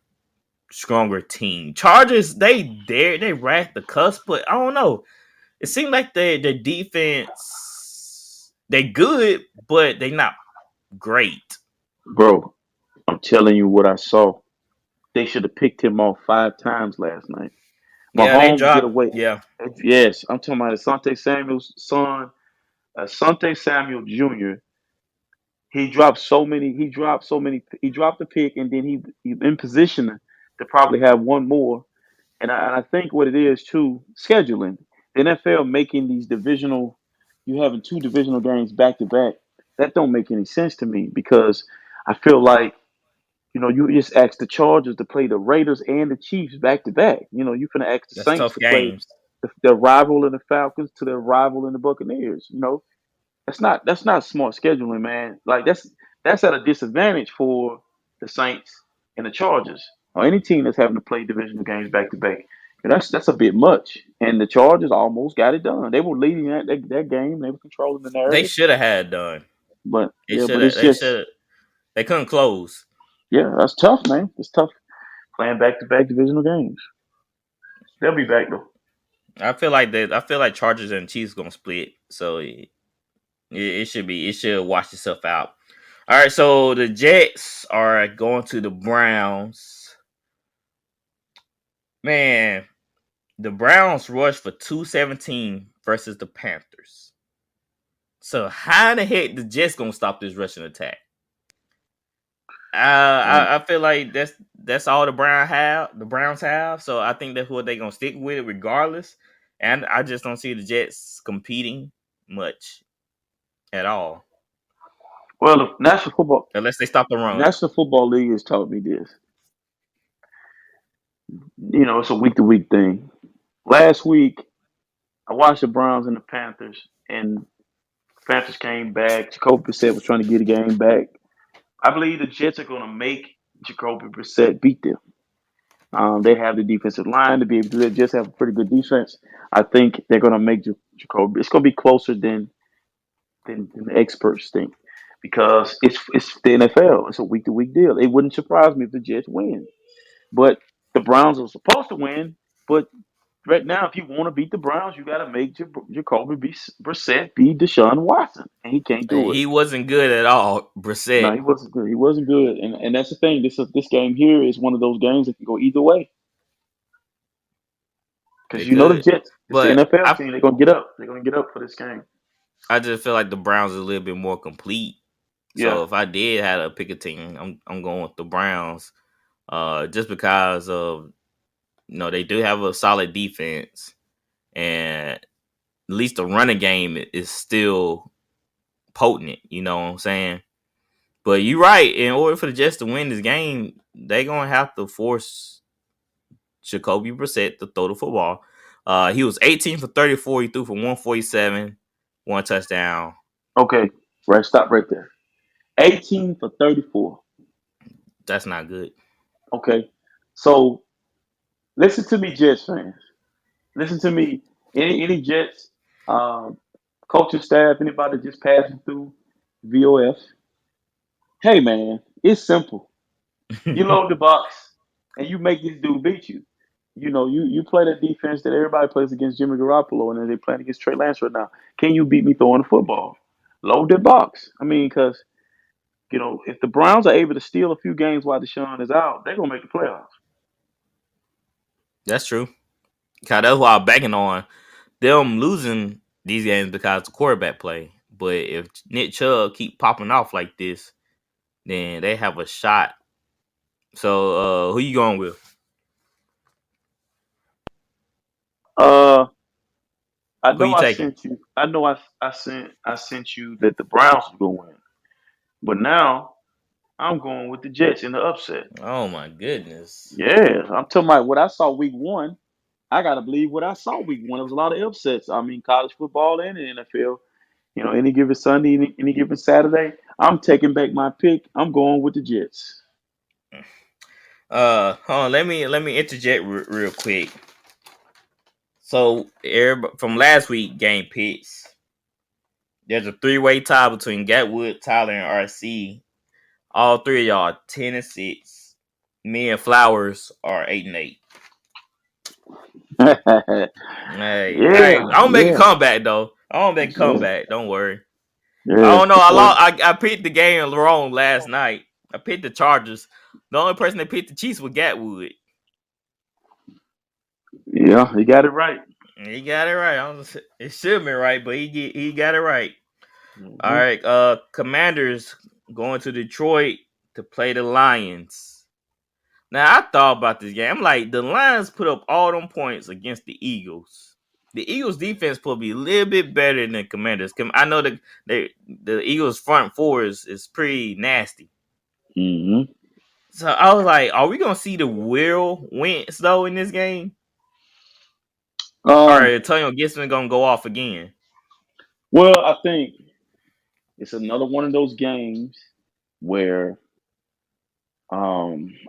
B: stronger team. Chargers, they racked the cusp, but I don't know. It seemed like their defense they good, but they not great.
C: bro, I'm telling you what I saw. They should have picked him off 5 times last night.
B: Yeah, they
C: Mahomes get
B: dropped.
C: away.
B: Yeah,
C: Yes, I'm talking about Asante Samuel's son, Asante Samuel Jr. He dropped so many. He dropped so many. He dropped the pick, and then he in position to probably have one more. And I think what it is too, scheduling. The NFL making these divisional. You having 2 divisional games back to back. That don't make any sense to me because I feel like you just ask the Chargers to play the Raiders and the Chiefs back to back. You finna ask the
B: that's
C: Saints
B: tough
C: to play
B: games.
C: the rival in the Falcons to their rival in the Buccaneers. That's not smart scheduling, man. Like that's at a disadvantage for the Saints and the Chargers or any team that's having to play divisional games back to back. That's a bit much. And the Chargers almost got it done. They were leading that game. They were controlling the
B: They
C: narrative.
B: should have had done.
C: But
B: They
C: yeah,
B: should
C: but
B: have.
C: it's
B: They
C: just
B: should. They couldn't close.
C: yeah, that's tough, man. It's tough playing back to back divisional games. They'll be back though.
B: I feel like that. I feel like Chargers and Chiefs gonna split. So it should be. It should wash itself out. All right. So the Jets are going to the Browns. Man, the Browns rushed for 217 versus the Panthers. So how the heck the Jets gonna stop this rushing attack?
C: Man,
B: I feel like that's all the Browns have. So I think that's what they're gonna stick with regardless. And I just don't see the Jets competing much at all
C: well, the
B: unless they stop the run.
C: National Football League has taught me this. It's a week to week thing. Last week, I watched the Browns and the Panthers, and the Panthers came back. Jacoby Brissett was trying to get a game back. I believe the Jets are going to make Jacoby Brissett beat them. They have the defensive line to be able to do that. Jets have a pretty good defense. I think they're going to make Jacoby. It's going to be closer than the experts think because it's the NFL. It's a week to week deal. It wouldn't surprise me if the Jets win, but the Browns are supposed to win. But right now, if you want to beat the Browns, you got to make Jacoby Brissett be Deshaun Watson, and he can't do it.
B: He wasn't good at all,
C: No,
B: Brissett.
C: he wasn't good. He wasn't good, and that's the thing. This game here is one of those games that can go either way because
B: It
C: the
B: could,
C: Jets. It's the
B: but
C: NFL team. They're gonna get up. They're gonna get up for this game.
B: I just feel like the Browns are a little bit more complete.
C: Yeah.
B: So if I did have to pick a team, I'm going with the Browns. Just because of they do have a solid defense, and at least the running game is still potent. You know what I'm saying? But you're right. In order for the Jets to win this game, they're gonna have to force Jacoby Brissett to throw the football. He was 18 for 34. He threw for 147, one touchdown.
C: Okay. Right. Stop right there. 18 for 34.
B: That's not good.
C: Okay. So listen to me, Jets fans. Listen to me. Any Jets, um, coaching staff, anybody just passing through VOF. Hey man, it's simple. You load the box and you make this dude beat you. You play that defense that everybody plays against Jimmy Garoppolo, and then they playing against Trey Lance right now. Can you beat me throwing the football? Load that box. I mean, because if the Browns are able to steal a few games while Deshaun is out, they're gonna make the playoffs.
B: That's true. Cause that's why I'm banking on them losing these games because of quarterback play. But if Nick Chubb keep popping off like this, then they have a shot. So who you going with?
C: Uh, I
B: Who
C: know
B: you
C: I
B: taking?
C: sent you. I know I sent you that the Browns are gonna win, but now I'm going with the Jets in the upset.
B: Oh my goodness.
C: Yeah, I'm talking about what I saw week one. I gotta believe what I saw week one. There was a lot of upsets. I mean, college football and the NFL. Any given Sunday, any given Saturday, I'm taking back my pick. I'm going with the Jets.
B: Hold on. Let me interject real quick. So from last week game picks, there's a 3-way tie between Gatwood, Tyler, and RC. All three of y'all are 10-6. Me and Flowers are 8-8.
C: yeah,
B: Hey, I don't make a
C: yeah,
B: comeback though. I don't make a
C: yeah,
B: comeback. Don't worry. I
C: yeah.
B: don't know. I
C: Well,
B: lost. I picked the game wrong last night. I picked the Chargers. The only person that picked the Chiefs was Gatwood.
C: yeah, you got it right.
B: He got it right. It should have been right, but he got it right. All
C: Hmm.
B: right. Commanders going to Detroit to play the Lions. Now I thought about this game. I'm like, the Lions put up all them points against the Eagles. The Eagles defense supposed to be a little bit better than Commanders. I know the Eagles front four is pretty nasty.
C: Hmm.
B: So I was like, are we gonna see the Will Wentz though in this game? Or
C: Um.
B: Antonio Gibson gonna go off again?
C: Well, I think it's another one of those games where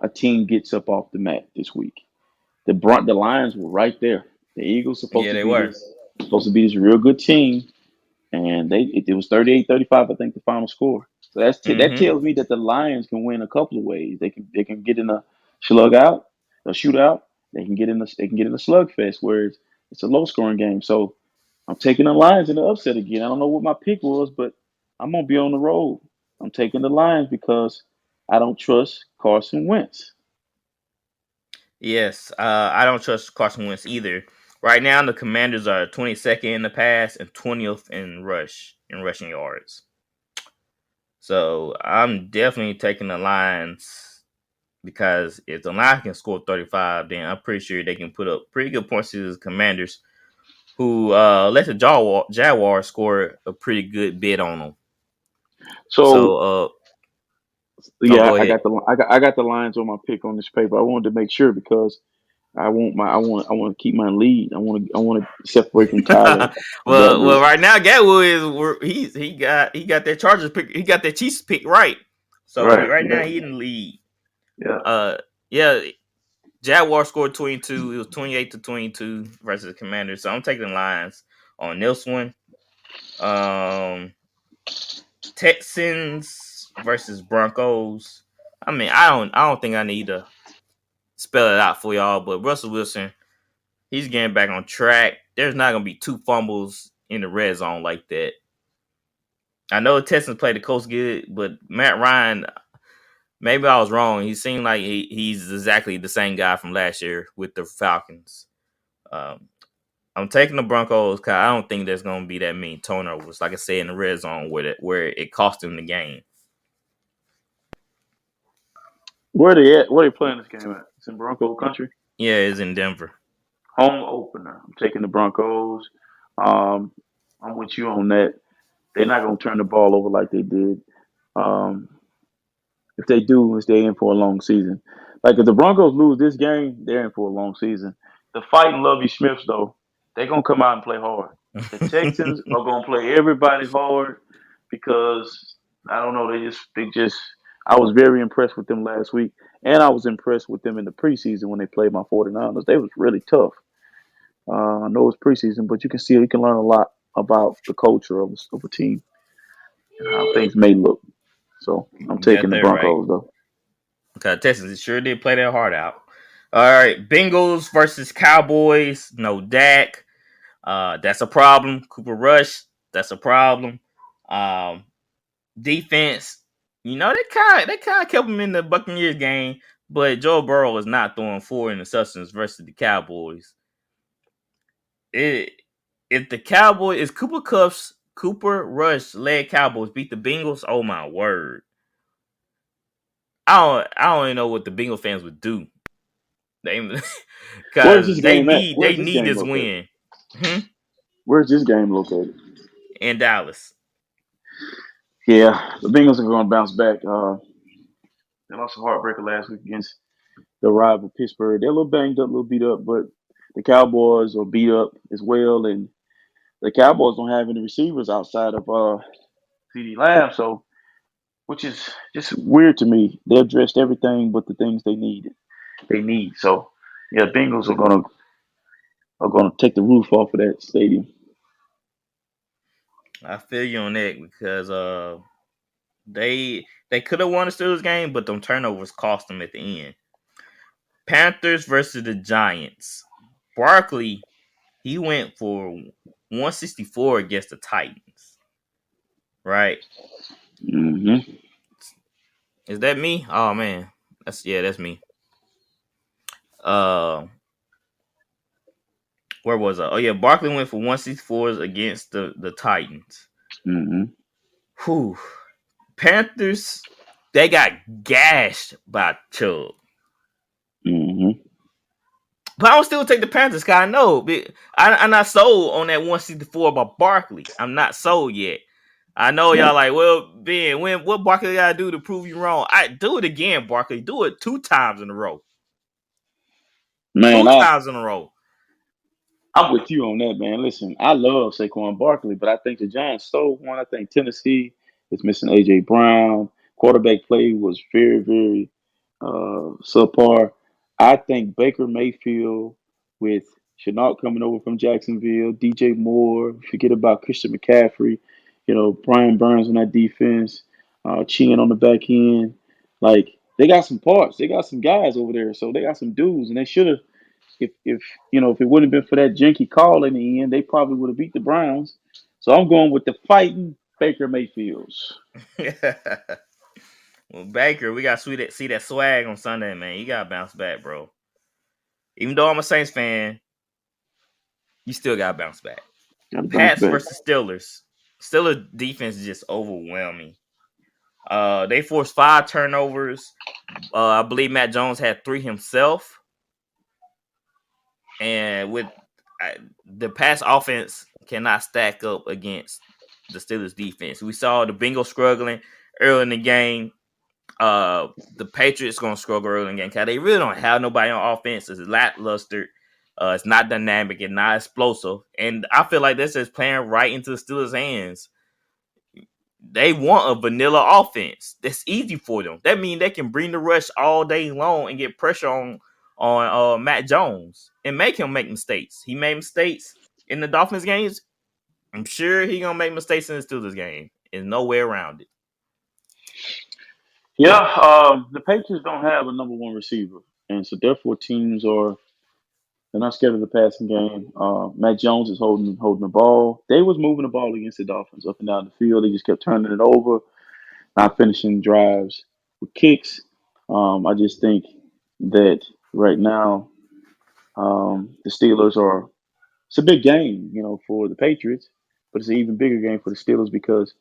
C: a team gets up off the mat this week. The Lions were right there. The Eagles
B: Yeah, they were.
C: supposed to be this real good team, and it was 38-35, I think, the final score. So that
B: Mm-hmm.
C: tells me that the Lions can win a couple of ways. They can get in a slug out, a shootout. They can get in a slugfest where it's a low scoring game. So I'm taking the Lions in the upset again. I don't know what my pick was, but I'm gonna be on the road. I'm taking the Lions because I don't trust Carson Wentz.
B: Yes, I don't trust Carson Wentz either. Right now, the Commanders are 22nd in the pass and 20th in rushing yards. So I'm definitely taking the Lions because if the Lions can score 35, then I'm pretty sure they can put up pretty good points to the Commanders, who let the Jaguars score a pretty good bit on them.
C: So
B: So no,
C: yeah,
B: go
C: I
B: ahead.
C: got the Lions on my pick on this paper. I wanted to make sure because I want to keep my lead. I want to separate from Tyler and
B: well,
C: Gatwood.
B: right now Gatwood he got that Chargers pick, he got that Chiefs pick right. So
C: Right.
B: right now
C: Yeah.
B: he in the lead.
C: Yeah.
B: Uh, yeah, Jaguar scored 22. It was 28-22 versus the Commanders. So I'm taking the Lions on this one. Um, Texans versus Broncos. I mean, I don't think I need to spell it out for y'all, but Russell Wilson, he's getting back on track. There's not gonna be two fumbles in the red zone like that. I know the Texans played the Colts good, but Matt Ryan, maybe I was wrong. He seemed like he's exactly the same guy from last year with the Falcons. Um, I'm taking the Broncos because I don't think there's going to be that many turnovers. Like I said in the red zone, where it cost them the game.
C: Where they at? Where they playing this game at? It's in Bronco country.
B: Yeah, it's in Denver.
C: Home opener. I'm taking the Broncos. Um, I'm with you on that. They're not going to turn the ball over like they did. Um, if they do, it's they in for a long season. Like if the Broncos lose this game, they're in for a long season. The fighting Lovey Smiths though, they're gonna come out and play hard. The Texans are gonna play everybody hard because I don't know. They just. I was very impressed with them last week, and I was impressed with them in the preseason when they played my 49ers. They was really tough. I know it's preseason, but you can learn a lot about the culture of a team and how things may look. So I'm
B: You got
C: taking the
B: that right.
C: Broncos though.
B: Because Texans sure did play their heart out. All right, Bengals versus Cowboys. No Dak. That's a problem. Cooper Rush. That's a problem. Um, Defense. They kind of kept him in the Buccaneers game, but Joe Burrow is not throwing 4 interceptions versus the Cowboys. It if the Cowboys is Cooper Rush led Cowboys beat the Bengals. Oh my word! I don't even know what the Bengal fans would do. They
C: Where's
B: because
C: this game at?
B: they
C: Where's this
B: need
C: game
B: this
C: located?
B: win. Hmm?
C: Where's this game located?
B: In Dallas.
C: Yeah, the Bengals are going to bounce back. They lost a heartbreaker last week against the rival Pittsburgh. They're a little banged up, a little beat up, but the Cowboys are beat up as well, and the Cowboys don't have any receivers outside of CD Lamb, so which is just weird to me. They addressed everything but the things they need. They need so. Yeah, Bengals are gonna take the roof off of that stadium.
B: I feel you on that because they could have won the Steelers game, but them turnovers cost them at the end. Panthers versus the Giants. Barkley, he went for 164 against the Titans. Right?
C: Mm-hmm.
B: Is that me? Oh man. That's me. Uh where was I? Oh yeah, Barkley went for 164 against the Titans.
C: Mm-hmm.
B: Whew. Panthers, they got gashed by Chubb.
C: Mm-hmm.
B: But I would still take the Panthers, cause I know I'm not sold on that 164 about Barkley. I'm not sold yet. I know y'all like, well, Ben, what Barkley gotta do to prove you wrong? I do it again, Barkley. Do it 2 times in a row.
C: Man,
B: Two times in a row.
C: I'm with you on that, man. Listen, I love Saquon Barkley, but I think the Giants stole one. I think Tennessee is missing AJ Brown. Quarterback play was very, very subpar. I think Baker Mayfield with Chenault coming over from Jacksonville, DJ Moore, forget about Christian McCaffrey, Brian Burns on that defense, Chin on the back end. Like they got some parts, they got some guys over there, so they got some dudes, and they should have if it wouldn't have been for that janky call in the end, they probably would have beat the Browns. So I'm going with the fighting Baker Mayfields.
B: Well, Baker, we got to see that swag on Sunday, man. You got to bounce back, bro. Even though I'm a Saints fan, you still got to bounce back.
C: Got to bounce
B: Pats
C: back.
B: versus Steelers. Steelers defense is just overwhelming. They forced 5 turnovers. I believe Matt Jones had 3 himself. And with the pass offense cannot stack up against the Steelers defense. We saw the Bengals struggling early in the game. The Patriots going to struggle early in the game because they really don't have nobody on offense. It's lackluster. It's not dynamic and not explosive. And I feel like this is playing right into the Steelers' hands. They want a vanilla offense. That's easy for them. That means they can bring the rush all day long and get pressure on Matt Jones and make him make mistakes. He made mistakes in the Dolphins games. I'm sure he gonna make mistakes in the Steelers game. There's no way around it.
C: Yeah, the Patriots don't have a number one receiver, and so therefore teams are they're not scared of the passing game. Matt Jones is holding the ball. They was moving the ball against the Dolphins up and down the field. They just kept turning it over, not finishing drives with kicks. I just think that right now the Steelers are it's a big game, for the Patriots, but it's an even bigger game for the Steelers because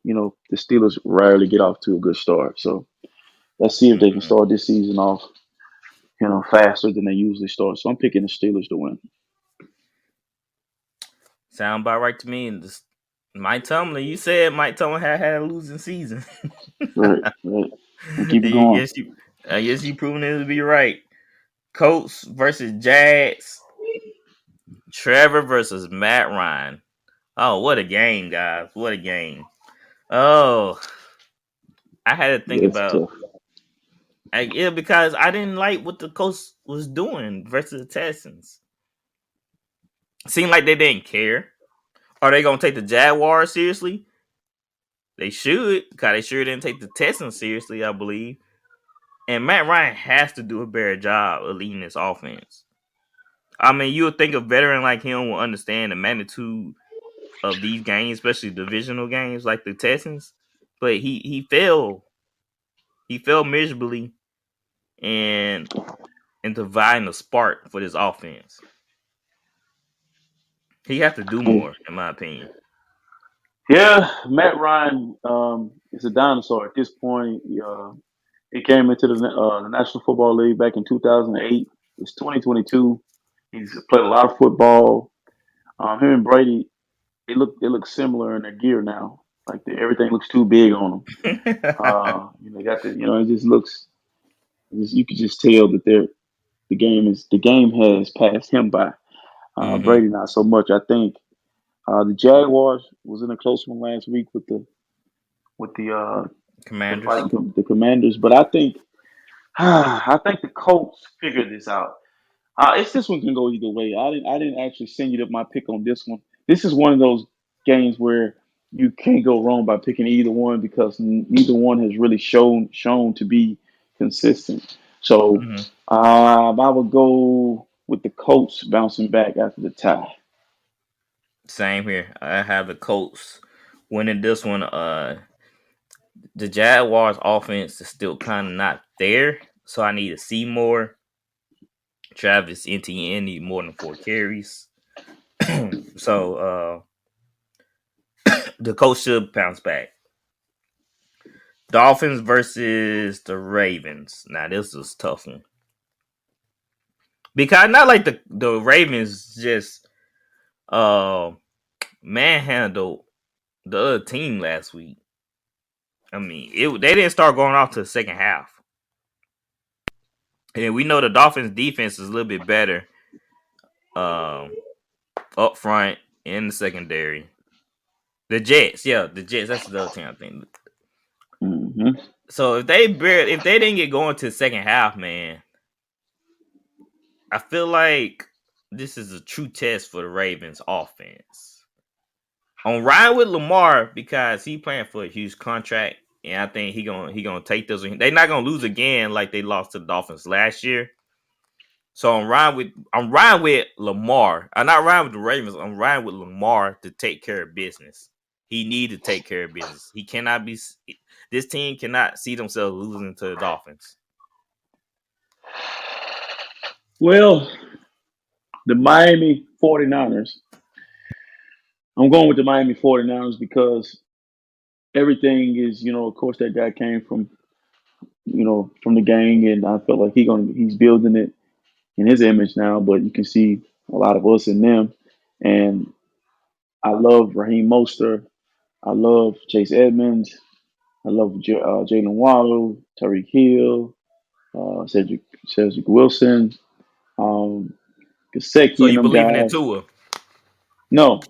C: the Steelers rarely get off to a good start. So let's see if they can
B: Mhm.
C: start this season off, faster than they usually start. So I'm picking the Steelers to win.
B: Sound about right to me. And this, Mike Tomlin, you said Mike Tomlin had a losing season.
C: Right, right. And keep it
B: I
C: going.
B: guess you, I guess you proven it to be right. Colts versus Jags. Trevor versus Matt Ryan. Oh, what a game, guys! What a game. Oh, I had to think
C: Yeah, it's
B: about
C: tough.
B: yeah, because I didn't like what the Colts was doing versus the Texans. Seemed like they didn't care. Are they gonna take the Jaguars seriously? They should, because they sure didn't take the Texans seriously, I believe. And Matt Ryan has to do a better job of leading this offense. I mean, you would think a veteran like him will understand the magnitude of these games, especially divisional games like the Texans. But he failed. He failed miserably in providing a spark for this offense. He has to do more, in my opinion.
C: Yeah, Matt Ryan is a dinosaur at this point. He came into the National Football League back in 2008. It's 2022. He's played a lot of football. Him and Brady, they look similar in their gear now. Like everything looks too big on them. They got it just looks. You could just tell that the game has passed him by.
B: hmm
C: Brady not so much. I think the Jaguars was in a close one last week with the
B: Commanders.
C: fighting the Commanders, but I think the Colts figured this out. It's this one can go either way. I didn't actually send you my pick on this one. This is one of those games where you can't go wrong by picking either one because neither one has really shown to be consistent. So
B: hmm
C: I would go with the Colts bouncing back after the tie.
B: Same here. I have the Colts winning this one. The Jaguars offense is still kind of not there, so I need to see more. Travis Etienne need more than 4 carries. So the Colts should bounce back. Dolphins versus the Ravens. Now this is a tough one. Because not like the Ravens just uh manhandled the other team last week. I mean, they didn't start going off to the second half. And we know the Dolphins defense is a little bit better um up front in the secondary. The Jets, yeah, the Jets, that's the other team I think.
C: Hmm.
B: So if they didn't get going to the second half, man, I feel like this is a true test for the Ravens offense. On riding with Lamar because he playing for a huge contract, and I think he gonna take this. They're not gonna lose again like they lost to the Dolphins last year. So I'm riding with Lamar. I'm not riding with the Ravens. I'm riding with Lamar to take care of business. He need to take care of business. He cannot be. This team cannot see themselves losing to the Dolphins.
C: Well, the Miami 49ers. I'm going with the Miami 49ers because everything is, of course, that guy came from the gang, and I feel like he's building it in his image now. But you can see a lot of us in them, and I love Raheem Mostert. I love Chase Edmonds. I love Jalen Waddle, Tyreek Hill, Cedric Wilson, um,
B: So
C: Gesicki, and
B: you
C: them
B: believing in
C: guys.
B: Tua?
C: No,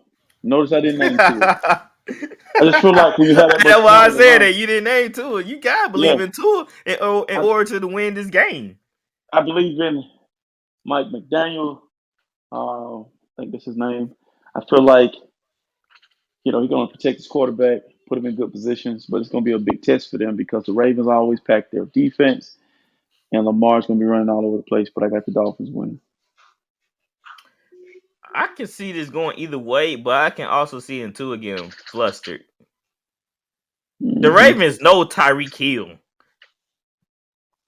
C: notice I didn't name Tua.
B: That's
C: I just feel like when you have that much
B: why I
C: talent
B: said
C: around,
B: that you didn't name Tua. You gotta
C: yeah,
B: believe in Tua in
C: I,
B: order to win this game.
C: I believe in Mike McDaniel. I think that's his name. I feel like he's going to protect his quarterback, put him in good positions, but it's going to be a big test for them because the Ravens always pack their defense, and Lamar's going to be running all over the place. But I got the Dolphins winning.
B: I can see this going either way, but I can also see him Tua getting flustered. The
C: Hmm.
B: Ravens know Tyreek Hill,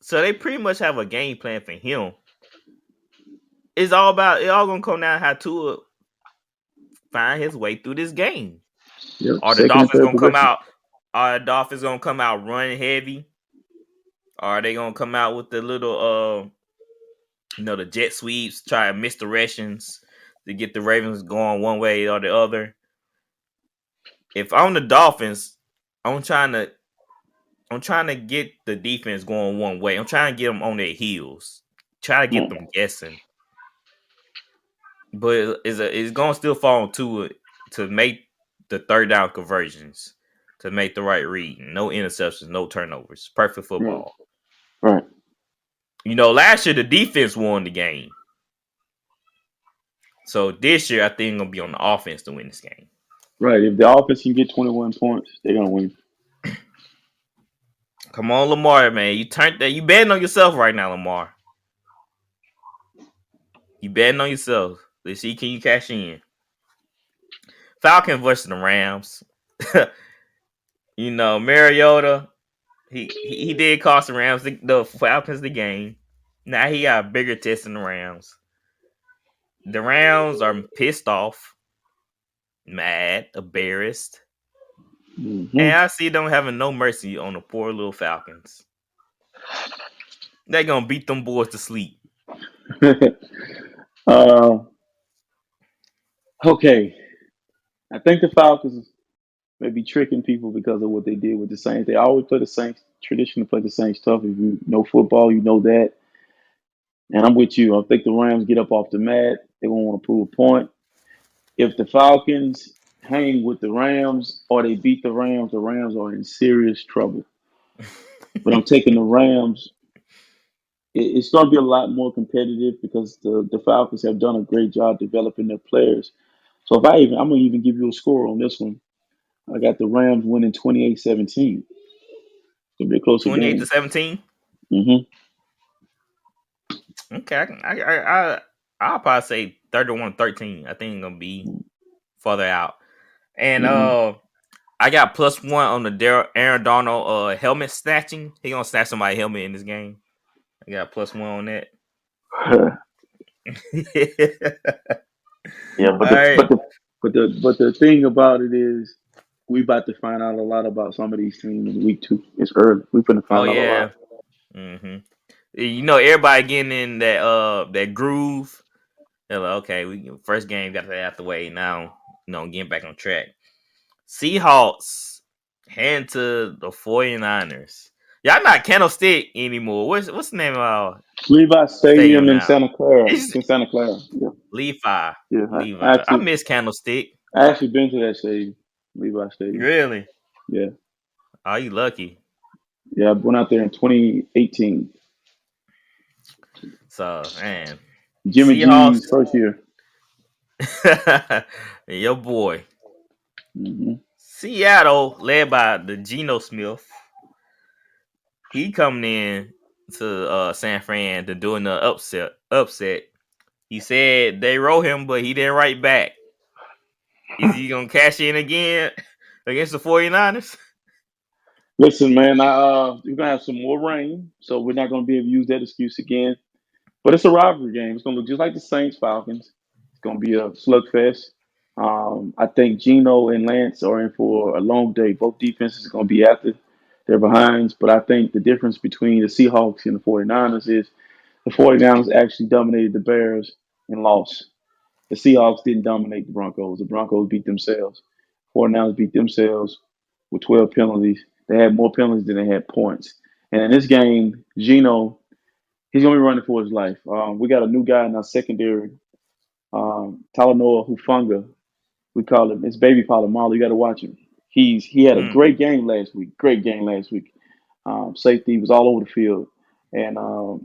B: so they pretty much have a game plan for him. It all gonna come down how Tua. find his way through this game.
C: Yep.
B: Are the
C: Second and
B: Dolphins
C: third
B: gonna come
C: possession.
B: out? Are the Dolphins gonna come out running heavy? Or are they gonna come out with the little the jet sweeps, try to misdirections to get the Ravens going one way or the other? If I'm the Dolphins, I'm trying to get the defense going one way. I'm trying to get them on their heels. Try to get
C: Hmm.
B: them guessing. But it's gonna still fall into it to make the third down conversions, to make the right read. No interceptions, no turnovers. Perfect
C: Right.
B: football.
C: Right.
B: Last year the defense won the game. So this year I think it's gonna be on the offense to win this game.
C: Right. If the offense can get 21 points, they're gonna win.
B: Come on, Lamar, man. You turned that. You betting on yourself right now, Lamar. You betting on yourself. Let's see, can you cash in? Falcons versus the Rams. Mariota, he did cost the Rams the Falcons the game. Now he got a bigger test than the Rams. The Rams are pissed off, mad, embarrassed,
C: Hmm.
B: and I see them having no mercy on the poor little Falcons. They're gonna beat them boys to sleep.
C: uh, okay. I think the Falcons may be tricking people because of what they did with the Saints. They always play the Saints. Traditionally play the Saints tough. If you know football, you know that. And I'm with you. I think the Rams get up off the mat. They won't want to prove a point. If the Falcons hang with the Rams or they beat the Rams are in serious trouble. But I'm taking the Rams. It's going to be a lot more competitive because the Falcons have done a great job developing their players. So I'm going to even give you a score on this one. I got the Rams winning 28-17. It's going to be a closer
B: 28 to
C: game.
B: 17.
C: Hmm.
B: Okay, I'll probably say 31-13. I think it's gonna be further out. And
C: Hmm.
B: I got +1 on the Aaron Donald helmet snatching. He gonna snatch somebody's helmet in this game. I got +1 on that.
C: Yeah,
B: All right.
C: but the thing about it is we about to find out a lot about some of these teams in week 2. It's early. We're gonna
B: Oh
C: find out a
B: yeah.
C: lot.
B: Everybody getting in that groove. They're like, okay, we first game got that out the way. Now, getting back on track. Seahawks hand to the 49ers. Y'all not Candlestick anymore. What's the name of our
C: Levi
B: stadium
C: Stadium in
B: now?
C: Santa Clara.
B: It's
C: It's in Santa Clara. Yeah,
B: Levi.
C: yeah.
B: Levi. I miss Candlestick.
C: I actually been to that stadium, Levi Stadium.
B: Really?
C: Yeah,
B: Oh, you lucky.
C: yeah. I went out there in 2018.
B: So, man.
C: Jimmy
B: Seahawks.
C: G's first year.
B: Your boy.
C: Hmm.
B: Seattle, led by the Geno Smith. He coming in to San Fran to doing the upset. He said they wrote him, but he didn't write back. Is he gonna cash in again against the 49ers?
C: Listen, man. We're gonna have some more rain, so we're not gonna be able to use that excuse again. But it's a rivalry game. It's gonna look just like the Saints Falcons. It's gonna be a slugfest. I think Geno and Lance are in for a long day. Both defenses are gonna be after their behinds, but I think the difference between the Seahawks and the 49ers is the 49ers actually dominated the Bears and lost. The Seahawks didn't dominate the Broncos. The Broncos beat themselves. 49ers beat themselves with 12 penalties. They had more penalties than they had points. And in this game, Geno, he's going to be running for his life. We got a new guy in our secondary, Talanoa Hufanga. We call him, it's Baby Palomalo. You got to watch him. He had a
B: Mm,
C: great game last week. Great game last week. Safety was all over the field. And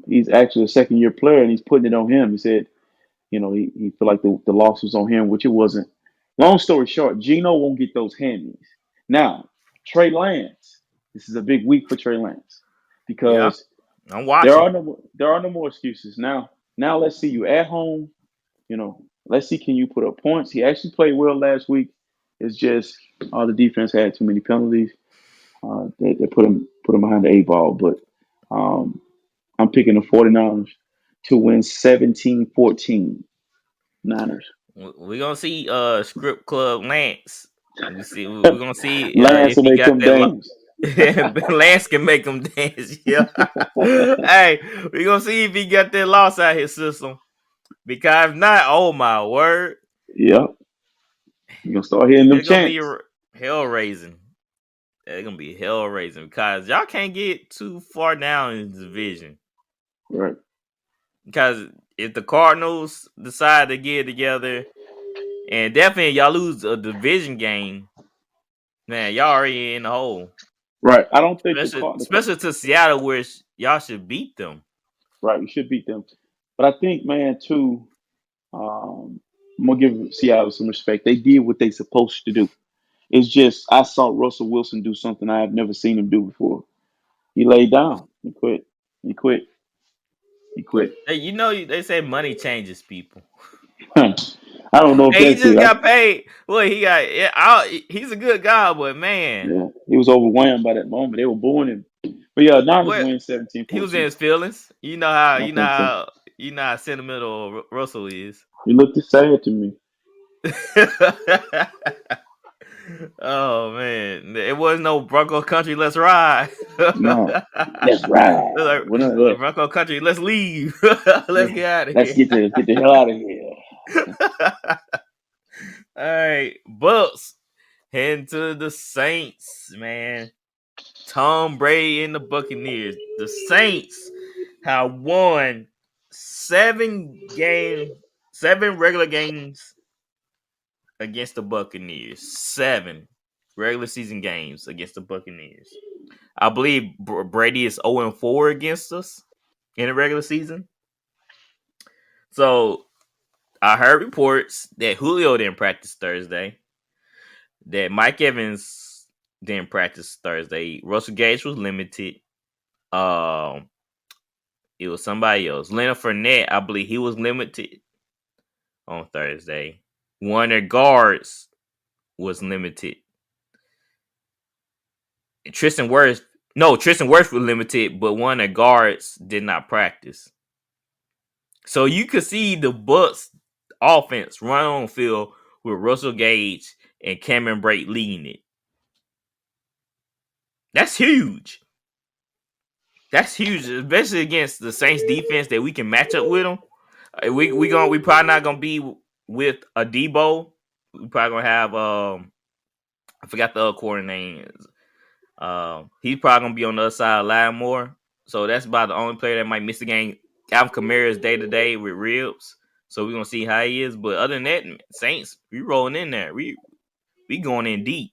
C: he's actually a second year player, and he's putting it on him. He said, he felt like the loss was on him, which it wasn't. Long story short, Geno won't get those hammies. Now, Trey Lance, this is a big week for Trey Lance
B: yeah,
C: because
B: I'm watching.
C: there are no more excuses. Now let's see you at home. Let's see can you put up points. He actually played well last week. It's just the defense had too many penalties. They put him behind the 8 ball, but um, I'm picking the 49ers to win 17-14. Niners.
B: We're gonna see script club Lance. We're gonna see
C: Lance
B: if
C: will
B: he
C: make
B: got
C: them
B: that.
C: dance.
B: Lance can make him dance. Yeah. Hey, we're gonna see if he got that loss out his system. Because if not, oh my word,
C: Yep. You're gonna start hearing them
B: it's gonna be
C: chants.
B: hell raising. It's gonna be hell raising because y'all can't get too far down in the division.
C: Right.
B: Because if the Cardinals decide to get together, and definitely y'all lose a division game, man, y'all already in the hole.
C: Right. I don't think
B: Especially to Seattle, where y'all should beat them.
C: right, we should beat them. But I think, man, too, I'm gonna give Seattle some respect. They did what they supposed to do. It's just I saw Russell Wilson do something I have never seen him do before. He laid down. He quit. He quit. He quit.
B: Hey, they say money changes people.
C: I don't know if
B: Hey, he
C: that's
B: just
C: it.
B: got paid. Well, he's a good guy, but man,
C: Yeah, he was overwhelmed by that moment. They were booing him. But yeah, Niners
B: what
C: win 17
B: he
C: point
B: was in
C: too.
B: his feelings. You know how
C: I think so.
B: sentimental Russell is.
C: He looked sad to me.
B: Oh man, it wasn't no Bronco country. Let's ride.
C: No, let's ride.
B: Like,
C: What up?
B: Bronco country. Let's leave. Let's
C: Yeah,
B: get out of
C: let's
B: here.
C: get the hell out of here.
B: All right, Bucks heading to the Saints, man. Tom Brady and the Buccaneers. The Saints have won 7 regular games against the Buccaneers. 7 regular season games against the Buccaneers. I believe Brady is 0-4 against us in the regular season. So I heard reports that Julio didn't practice Thursday, that Mike Evans didn't practice Thursday. Russell Gage was limited. Um, it was somebody else. Leonard Fournette, I believe he was limited on Thursday. One of their guards was limited. Tristan Wirfs was limited, but one of the guards did not practice. So you could see the Bucks offense run on field with Russell Gage and Cameron Brate leading it. That's huge. That's huge, especially against the Saints defense that we can match up with them. We probably not gonna be with a Debo. We probably gonna have I forgot the other quarter name. He's probably gonna be on the other side of Lattimore. So that's about the only player that might miss the game. Alvin Kamara is day to day with ribs. So we're gonna see how he is. But other than that, Saints, we rolling in there. We going in deep.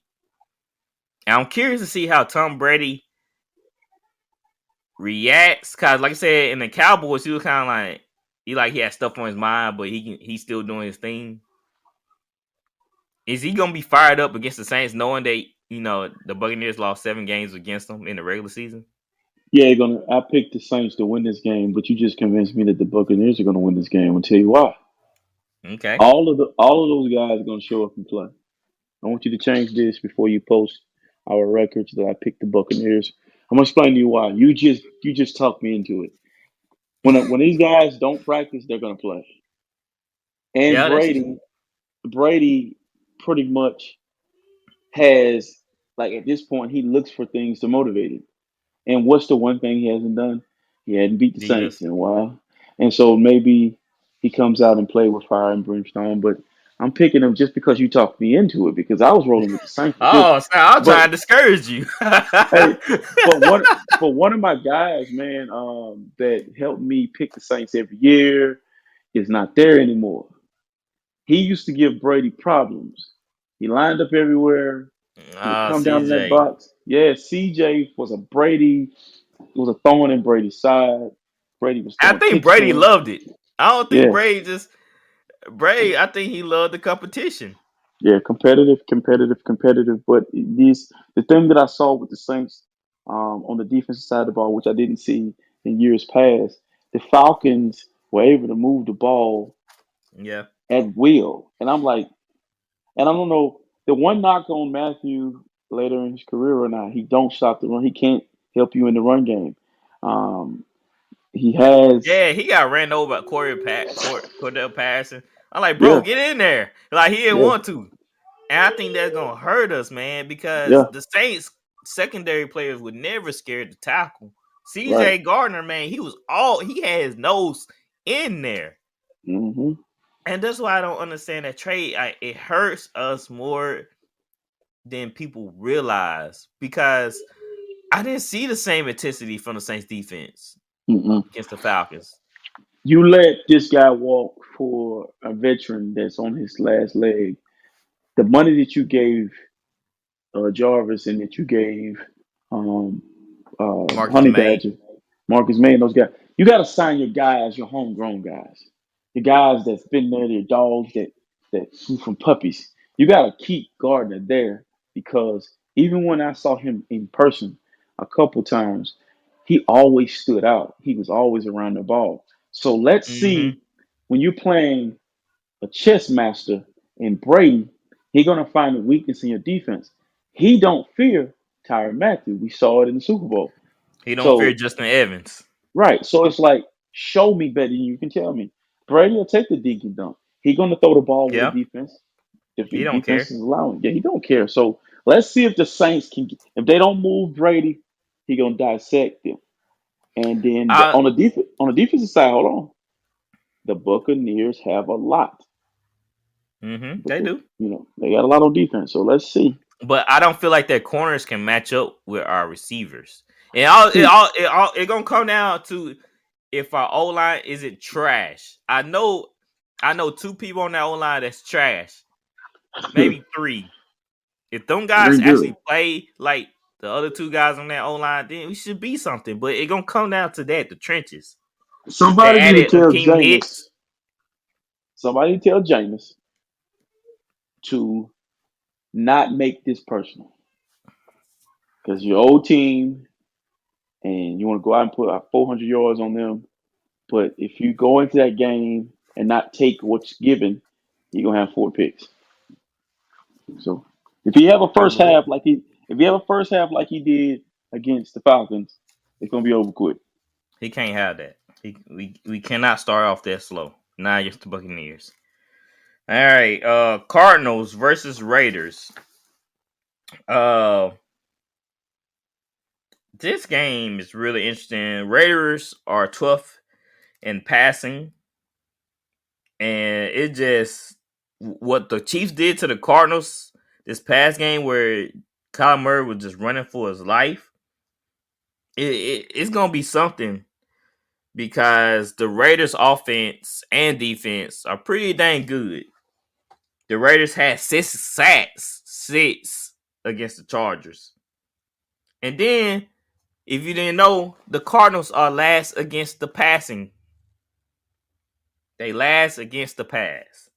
B: And I'm curious to see how Tom Brady reacts. Cause like I said, in the Cowboys, he was kind of like he had stuff on his mind, but he's still doing his thing. Is he gonna be fired up against the Saints, knowing that the Buccaneers lost 7 games against them in the regular season?
C: Yeah, gonna. I picked the Saints to win this game, but you just convinced me that the Buccaneers are gonna win this game. I'll tell you why.
B: Okay.
C: All of those guys are gonna show up and play. I want you to change this before you post our records that I picked the Buccaneers. I'm gonna explain to you why. You just talked me into it. When these guys don't practice, they're gonna play. And
B: Yeah, that's true.
C: Brady pretty much has like at this point he looks for things to motivate him. And what's the one thing he hasn't done? He hadn't beat the Saints
B: Jesus.
C: in a while. And so maybe he comes out and play with fire and brimstone. But I'm picking him just because you talked me into it because I was rolling with the Saints.
B: Oh, so I'm
C: But
B: trying to discourage you.
C: hey, but one of my guys, man, that helped me pick the Saints every year is not there anymore. He used to give Brady problems. He lined up everywhere. He would come down in that
B: CJ.
C: box. Yeah, CJ was a Brady. It was a thorn in Brady's side. Brady was
B: I
C: throwing
B: think
C: picks to
B: Brady
C: him.
B: loved it. I don't think
C: Yeah,
B: Brady. I think he loved the competition.
C: yeah, competitive. But the thing that I saw with the Saints on the defensive side of the ball, which I didn't see in years past, the Falcons were able to move the ball
B: Yeah.
C: at will. And I'm like, and I don't know, the one knock on Matthew later in his career or not, he don't stop the run. He can't help you in the run game. Um, he has,
B: Yeah, he got ran over by Cordell Patterson. I'm like, bro,
C: Yeah,
B: get in there. Like he didn't
C: yeah,
B: want to. And I think that's gonna hurt us, man, because
C: yeah.
B: the Saints secondary players were never scared to tackle.
C: Right.
B: CJ Gardner, man, he had his nose in there.
C: Hmm.
B: And that's why I don't understand that trade. It hurts us more than people realize because I didn't see the same intensity from the Saints defense
C: Mm-mm.
B: against the Falcons.
C: You let this guy walk for a veteran that's on his last leg. The money that you gave Jarvis and that you gave um,
B: Marcus
C: Honey
B: May.
C: Badger, Marcus May, and those guys. You got to sign your guys, your homegrown guys, the guys that's been there, the dogs that from puppies. You got to keep Gardner there because even when I saw him in person a couple times, he always stood out. He was always around the ball. So let's
B: Mm-hmm.
C: see when you're playing a chess master in Brady, he's gonna find a weakness in your defense. He don't fear Tyrann Matthew. We saw it in the Super Bowl.
B: He don't fear
C: So
B: Justin Evans.
C: right. So it's like, show me better than you can tell me. Brady will take the dink and dunk. He's gonna throw the ball with the
B: Yeah,
C: defense. If the
B: he don't
C: defense
B: care.
C: is allowing. Yeah, he don't care. So let's see if the Saints can if they don't move Brady, he gonna dissect them. And then
B: I
C: on the defensive side, hold on. The Buccaneers have a lot.
B: they do.
C: They got a lot on defense. So let's see.
B: But I don't feel like their corners can match up with our receivers. And it gonna come down to if our O line is it trash. I know two people on that O line that's trash. Maybe three. If them guys
C: Very good.
B: actually play like the other two guys on that O line, then we should be something. But it gonna come down to that, the trenches. They
C: Somebody need to
B: added
C: tell
B: Akeem
C: Jameis.
B: Hicks.
C: Somebody tell Jameis to not make this personal. Because your old team and you want to go out and put 400 yards on them. But if you go into that game and not take what's given, you're gonna have 4 picks. So if you have a first
B: Well,
C: half like he did against the Falcons, it's gonna be over quick.
B: he can't have that. We cannot start off that slow. Not against the Buccaneers. All right, Cardinals versus Raiders. Uh, this game is really interesting. Raiders are tough in passing, and it just what the Chiefs did to the Cardinals this past game, where Kyler Murray was just running for his life. It's gonna be something because the Raiders' offense and defense are pretty dang good. The Raiders had 6 sacks against the Chargers. And then, if you didn't know, the Cardinals are last against the passing. They last against the pass.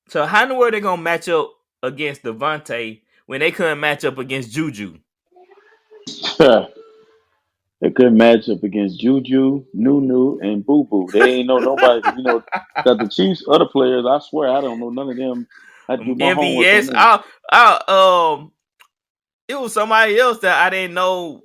B: So how in the world they gonna match up against Devontae when they couldn't match up against Juju?
C: They couldn't match up against Juju, Nunu, and Boo Boo. They ain't know nobody. Because the Chiefs, other players, I swear, I don't know none of them. I had to do my homework on
B: MVS,
C: them.
B: it was somebody else that I didn't know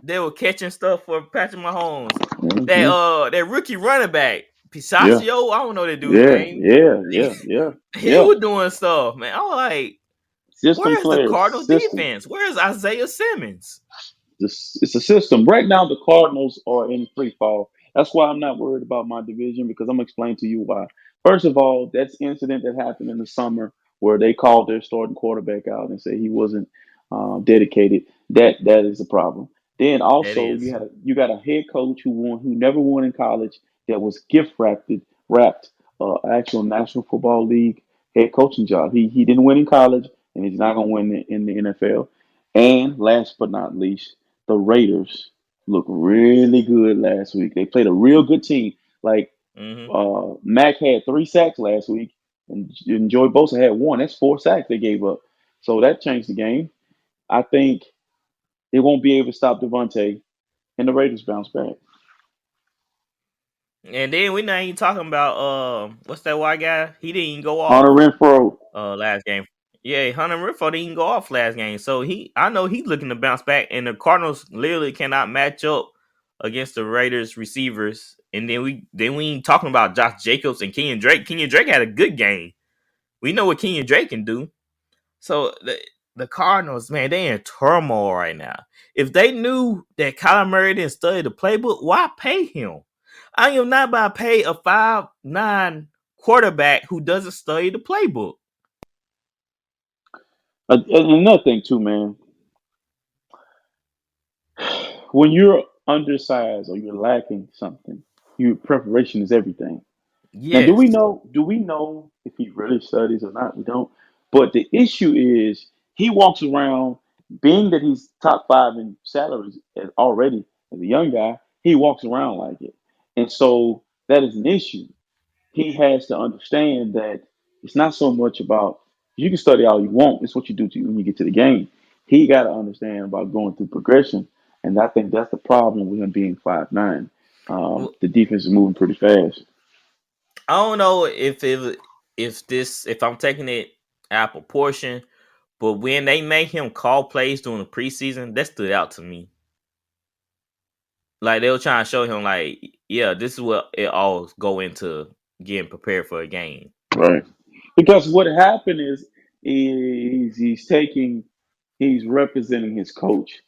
B: they were catching stuff for Patrick Mahomes.
C: Hmm.
B: That rookie running back,
C: Yeah,
B: Pistachio, I don't know that dude's
C: yeah,
B: name.
C: yeah,
B: He,
C: yeah, yeah,
B: he
C: yeah.
B: was doing stuff, man. I was like,
C: System
B: where's the
C: players,
B: Cardinals
C: system.
B: defense? Where's Isaiah Simmons?
C: It's a system. Right now, the Cardinals are in free fall. That's why I'm not worried about my division because I'm gonna explain to you why. First of all, that's incident that happened in the summer where they called their starting quarterback out and said he wasn't dedicated. That is a problem. Then
B: That
C: also
B: is.
C: you got a head coach who never won in college that was wrapped actual National Football League head coaching job. He didn't win in college and he's not gonna win in the NFL. And last but not least, the Raiders looked really good last week. They played a real good team. Like
B: Mm-hmm.
C: Mac had 3 sacks last week, and Joey Bosa had one. That's 4 sacks they gave up. So that changed the game. I think they won't be able to stop Devontae, and the Raiders bounce back.
B: And then we're not even talking about what's that white guy? He didn't even go
C: Hunter
B: off
C: Renfro,
B: last game. Yeah, Hunter Renfro didn't even go off last game. So I know he's looking to bounce back, and the Cardinals literally cannot match up against the Raiders receivers And then we ain't talking about Josh Jacobs and Kenyon Drake. Kenyon Drake had a good game. We know what Kenyon Drake can do. So the Cardinals, man, they in turmoil right now. If they knew that Kyler Murray didn't study the playbook, why pay him? I am not about to pay a 5'9" quarterback who doesn't study the playbook.
C: And another thing too, man, when you're undersized or you're lacking something, your preparation is everything. Now, do
B: Yes.
C: we know? Do we know if he really studies or not? We don't. But the issue is he walks around, being that he's top five in salaries already as a young guy. He walks around like it, and so that is an issue. He has to understand that it's not so much about you can study all you want. It's what you do when you get to the game. He got to understand about going through progression, and I think that's the problem with him being 5'9".
B: Well,
C: The defense is moving pretty fast.
B: I don't know if I'm taking it out of proportion, but when they made him call plays during the preseason, that stood out to me. Like they were trying to show him, like, yeah, this is what it all go into getting prepared for a game.
C: Right. Because what happened he's representing his coach.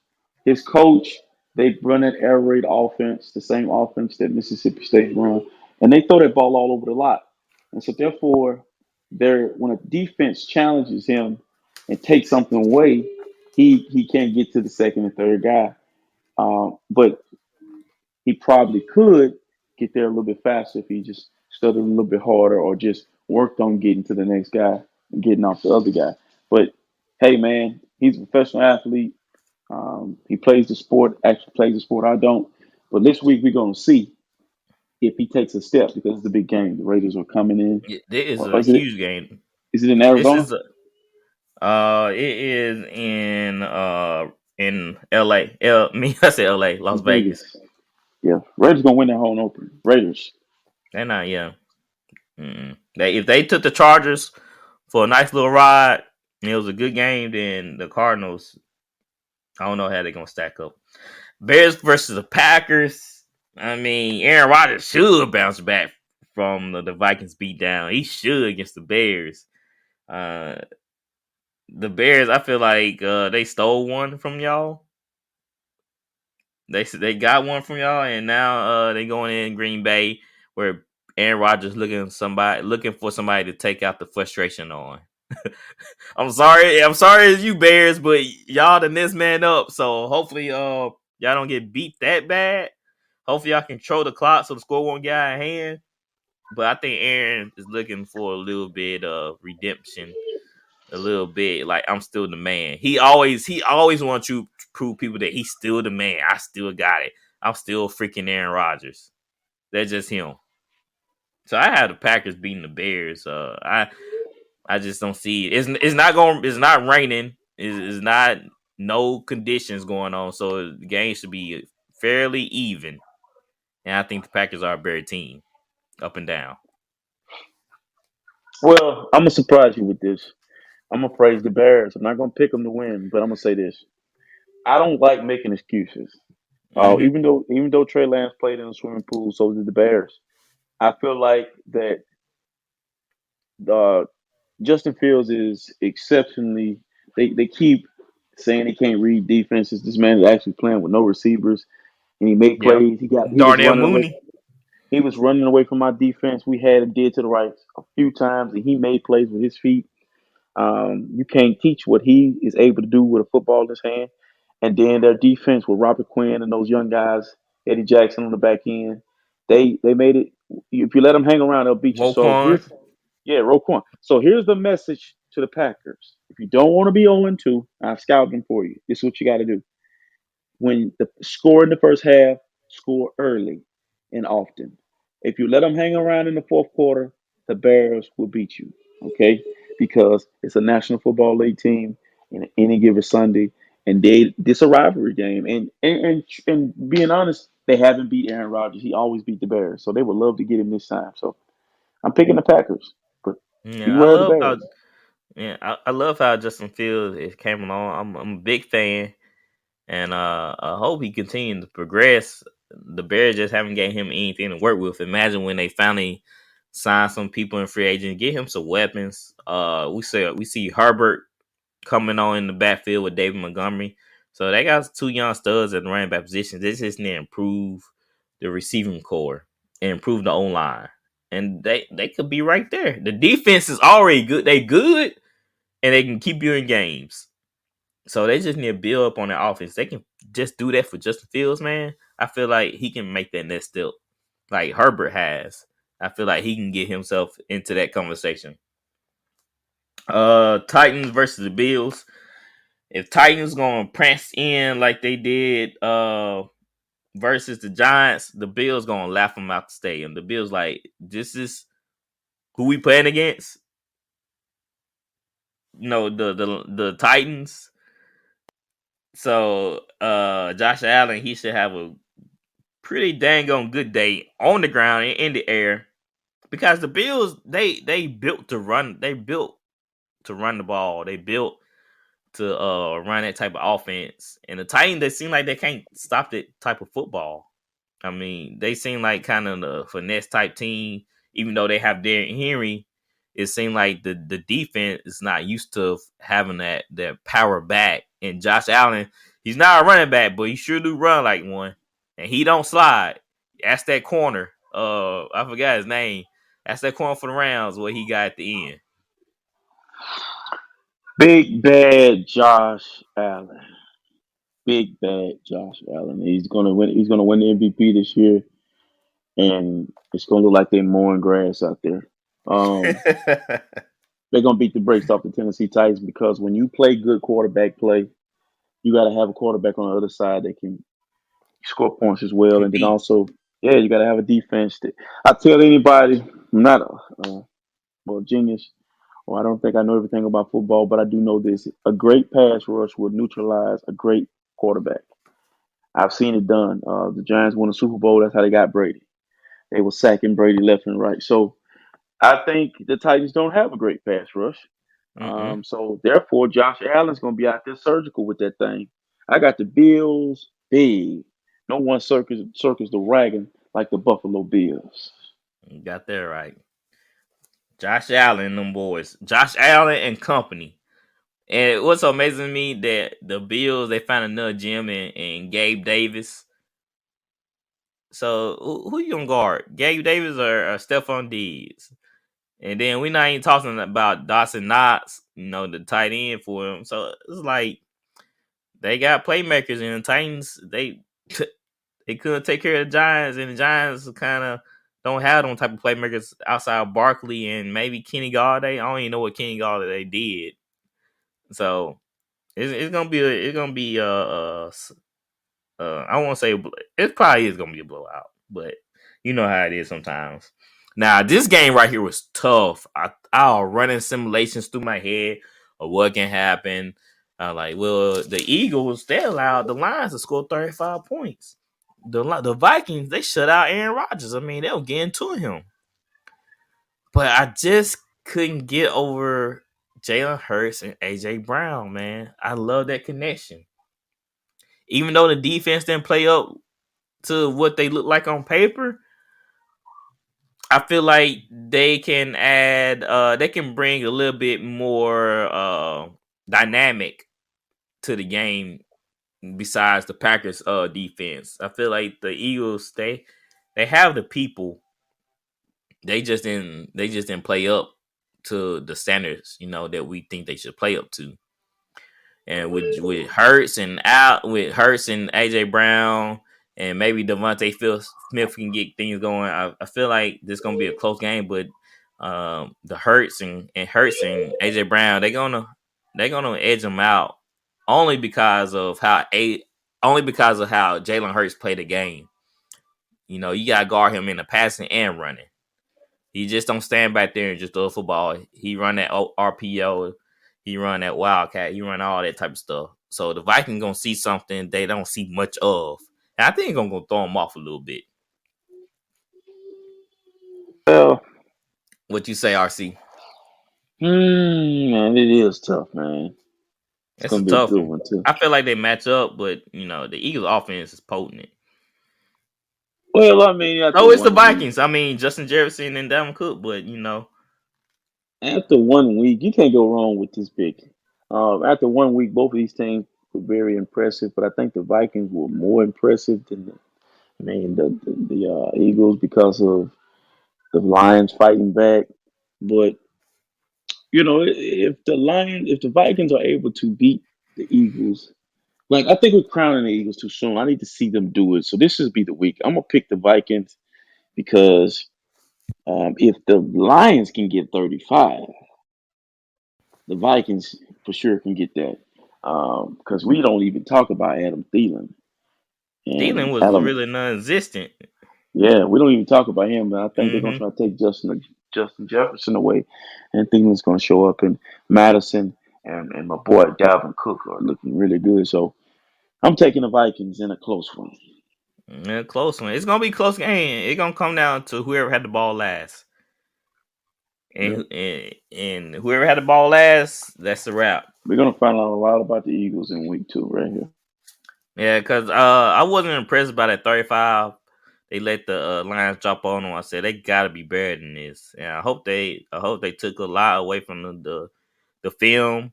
C: His coach, they run that air raid offense, the same offense that Mississippi State run, and they throw that ball all over the lot. And so therefore, when a defense challenges him and takes something away, he can't get to the second and third guy. But he probably could get there a little bit faster if he just studied a little bit harder or just worked on getting to the next guy and getting off the other guy. But hey, man, he's a professional athlete. He plays the sport, actually plays the sport. I don't. But this week we're going to see if he takes a step because it's a big game. The Raiders are coming in.
B: Yeah, this is
C: Or
B: a
C: is it?
B: huge game.
C: Is it in
B: This
C: Arizona?
B: is it is in L.A. I said L.A. Las
C: In
B: Vegas.
C: Vegas. Yeah, Raiders gonna win that home opener. Raiders.
B: They're not, yeah. If they took the Chargers for a nice little ride and it was a good game, then the Cardinals, I don't know how they're gonna stack up. Bears versus the Packers. I mean, Aaron Rodgers should bounce back from the Vikings beat down. He should against the Bears. Uh, the Bears, I feel like they stole one from y'all. They got one from y'all, and now they going in Green Bay where Aaron Rodgers looking for somebody to take out the frustration on. I'm sorry it's you Bears, but y'all the next man up. So hopefully y'all don't get beat that bad. Hopefully y'all control the clock so the score won't get out of hand. But I think Aaron is looking for a little bit of redemption, a little bit like I'm still the man. He always wants you to prove people that he's still the man. I still got it. I'm still freaking Aaron Rodgers. That's just him. So I have the Packers beating the Bears. I just don't see it. It's not raining. It's not no conditions going on. So the game should be fairly even. And I think the Packers are a better team, up and down.
C: Well, I'm gonna surprise you with this. I'm gonna praise the Bears. I'm not gonna pick them to win, but I'm gonna say this: I don't like making excuses.
B: Mm-hmm.
C: Even though Trey Lance played in a swimming pool, so did the Bears. I feel like that uh, Justin Fields is exceptionally. They keep saying he can't read defenses. This man is actually playing with no receivers, and he made
B: Yep.
C: plays. He was
B: Darnell
C: running away.
B: Mooney.
C: He was running away from my defense. We had him dead to the right a few times, and he made plays with his feet. You can't teach what he is able to do with a football in his hand. And then their defense with Robert Quinn and those young guys, Eddie Jackson on the back end, they made it. If you let them hang around, they'll beat you. So
B: Roquan.
C: Roquan. So here's the message to the Packers: if you don't want to be 0-2, I've scouted them for you. This is what you got to do. When the score in the first half, score early and often. If you let them hang around in the fourth quarter, the Bears will beat you. Okay, because it's a National Football League team in any given Sunday, and this a rivalry game. And being honest, they haven't beat Aaron Rodgers. He always beat the Bears, so they would love to get him this time. So I'm picking the Packers, but
B: Yeah,
C: beware of the Bears.
B: I love how Justin Fields is came along. I'm a big fan, and I hope he continues to progress. the Bears just haven't gave him anything to work with. Imagine when they finally sign some people in free agent, get him some weapons. We see Herbert coming on in the backfield with David Montgomery. So they got two young studs at the running back position. This just need to improve the receiving core and improve the O-line. And they could be right there. The defense is already good. They good, and they can keep you in games. So they just need to build up on their offense. They can just do that for Justin Fields, man. I feel like he can make that next step like Herbert has. I feel like he can get himself into that conversation. Titans versus the Bills. If Titans gonna press in like they did versus the Giants, the Bills gonna laugh them out the stadium. The Bills like, this is who we playing against. You know, the Titans. So Josh Allen, he should have a pretty dang on good day on the ground and in the air. Because the Bills, they built to run. They built to run the ball. They built to run that type of offense. And the Titans, they seem like they can't stop that type of football. I mean, they seem like kind of the finesse type team, even though they have Derrick Henry. It seemed like the defense is not used to having that power back. And Josh Allen, he's not a running back, but he sure do run like one. And he don't slide. That's that corner. I forgot his name. That's that corner for the Rams where he got at the end.
C: Big bad Josh Allen. Big bad Josh Allen. He's gonna win. He's gonna win the MVP this year, and it's gonna look like they're mowing grass out there. They're gonna beat the brakes off the Tennessee Titans because when you play good quarterback play, you got to have a quarterback on the other side that can score points as well, and then
B: Compete.
C: also, yeah, you got to have a defense. I tell anybody, I'm not a genius, or I don't think I know everything about football, but I do know this: a great pass rush will neutralize a great quarterback. I've seen it done. The Giants won the Super Bowl. That's how they got Brady. They were sacking Brady left and right. So I think the Titans don't have a great pass rush.
B: Mm-mm.
C: So therefore, Josh Allen's going to be out there surgical with that thing. I got the Bills big. No one circus the wagon like the Buffalo Bills.
B: You got that right. Josh Allen and them boys. Josh Allen and company. And what's so amazing to me that the Bills, they found another gem in Gabe Davis. So who you gonna guard? Gabe Davis or Stephon Diggs? And then we're not even talking about Dawson Knox, the tight end for him. So it's like they got playmakers, and the Titans, they they couldn't take care of the Giants, and the Giants kind of don't have them type of playmakers outside of Barkley and maybe Kenny Galladay. I don't even know what Kenny Galladay did. So it's gonna be I won't say it probably is gonna be a blowout, but you know how it is sometimes. Now this game right here was tough. I was running simulations through my head of what can happen. Like, well, the Eagles, they allowed the Lions to score 35 points. The Vikings, they shut out Aaron Rodgers. I mean, they were getting to him, but I just couldn't get over Jalen Hurts and AJ Brown. Man, I love that connection. Even though the defense didn't play up to what they look like on paper, I feel like they can they can bring a little bit more dynamic to the game besides the Packers defense. I feel like the Eagles, they have the people. They just didn't play up to the standards, that we think they should play up to. And with Hurts and AJ Brown and maybe Devontae Smith can get things going, I feel like this is gonna be a close game. But the Hurts and AJ Brown, they're gonna edge them out only because of how Jalen Hurts played the game. You gotta guard him in the passing and running. He just don't stand back there and just throw a football. He run that RPO. He run that Wildcat. He run all that type of stuff. So the Vikings gonna see something they don't see much of. And I think it's gonna throw them off a little bit.
C: Well,
B: What you say, RC?
C: man, it is tough, man. It's
B: It's a
C: gonna be a
B: tough
C: good
B: one.
C: one too.
B: I feel like they match up, but the Eagles' offense is potent.
C: Well, I mean, after
B: Oh, it's the
C: 1 week,
B: Vikings. I mean, Justin Jefferson and Dalvin Cook, but
C: after 1 week, you can't go wrong with this pick. After 1 week, both of these teams were very impressive, but I think the Vikings were more impressive than the Eagles because of the Lions fighting back. But if the Vikings are able to beat the Eagles, like I think we're crowning the Eagles too soon. I need to see them do it. So this should be the week. I'm gonna pick the Vikings because if the Lions can get 35, the Vikings for sure can get that. Because we don't even talk about Adam Thielen and
B: Thielen was
C: Adam.
B: really non-existent.
C: Yeah, we don't even talk about him, but I think they're gonna
B: Hmm.
C: try to take Justin Jefferson away, and Thielen's gonna show up, and Madison and my boy Dalvin Cook are looking really good. So I'm taking the Vikings in a close one.
B: A close one. It's gonna be a close game. It's gonna come down to whoever had the ball last,
C: Yeah,
B: and whoever had the ball last, that's the wrap.
C: we're gonna find out a lot about the Eagles in week 2 right here.
B: Yeah, because I wasn't impressed by that 35. They let the Lions drop on them. I said they got to be better than this. And I hope they took a lot away from the film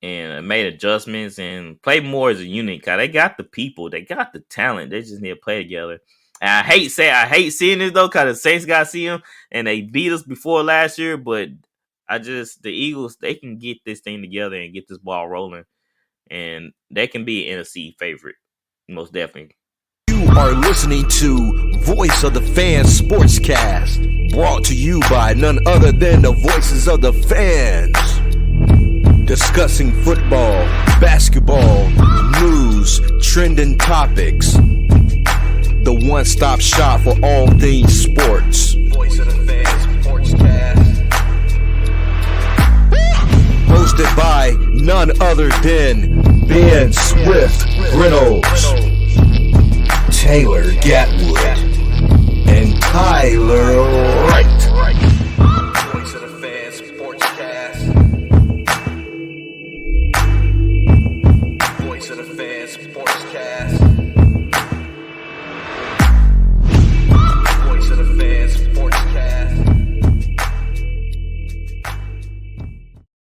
B: and made adjustments and play more as a unit. Cause they got the people, they got the talent. They just need to play together. And I hate seeing this though, cause the Saints got to see them and they beat us before last year. But the Eagles, they can get this thing together and get this ball rolling, and they can be an NFC favorite, most definitely.
A: You are listening to Voice of the Fans Sportscast, brought to you by none other than the voices of the fans. Discussing football, basketball, news, trending topics. The one-stop shop for all things sports. Voice of the Fans Sportscast. Hosted by none other than Ben Swift Reynolds, Taylor Gatwood, and Tyler Wright. Voice of the Fans Sportscast. Voice of the Fans Sportscast.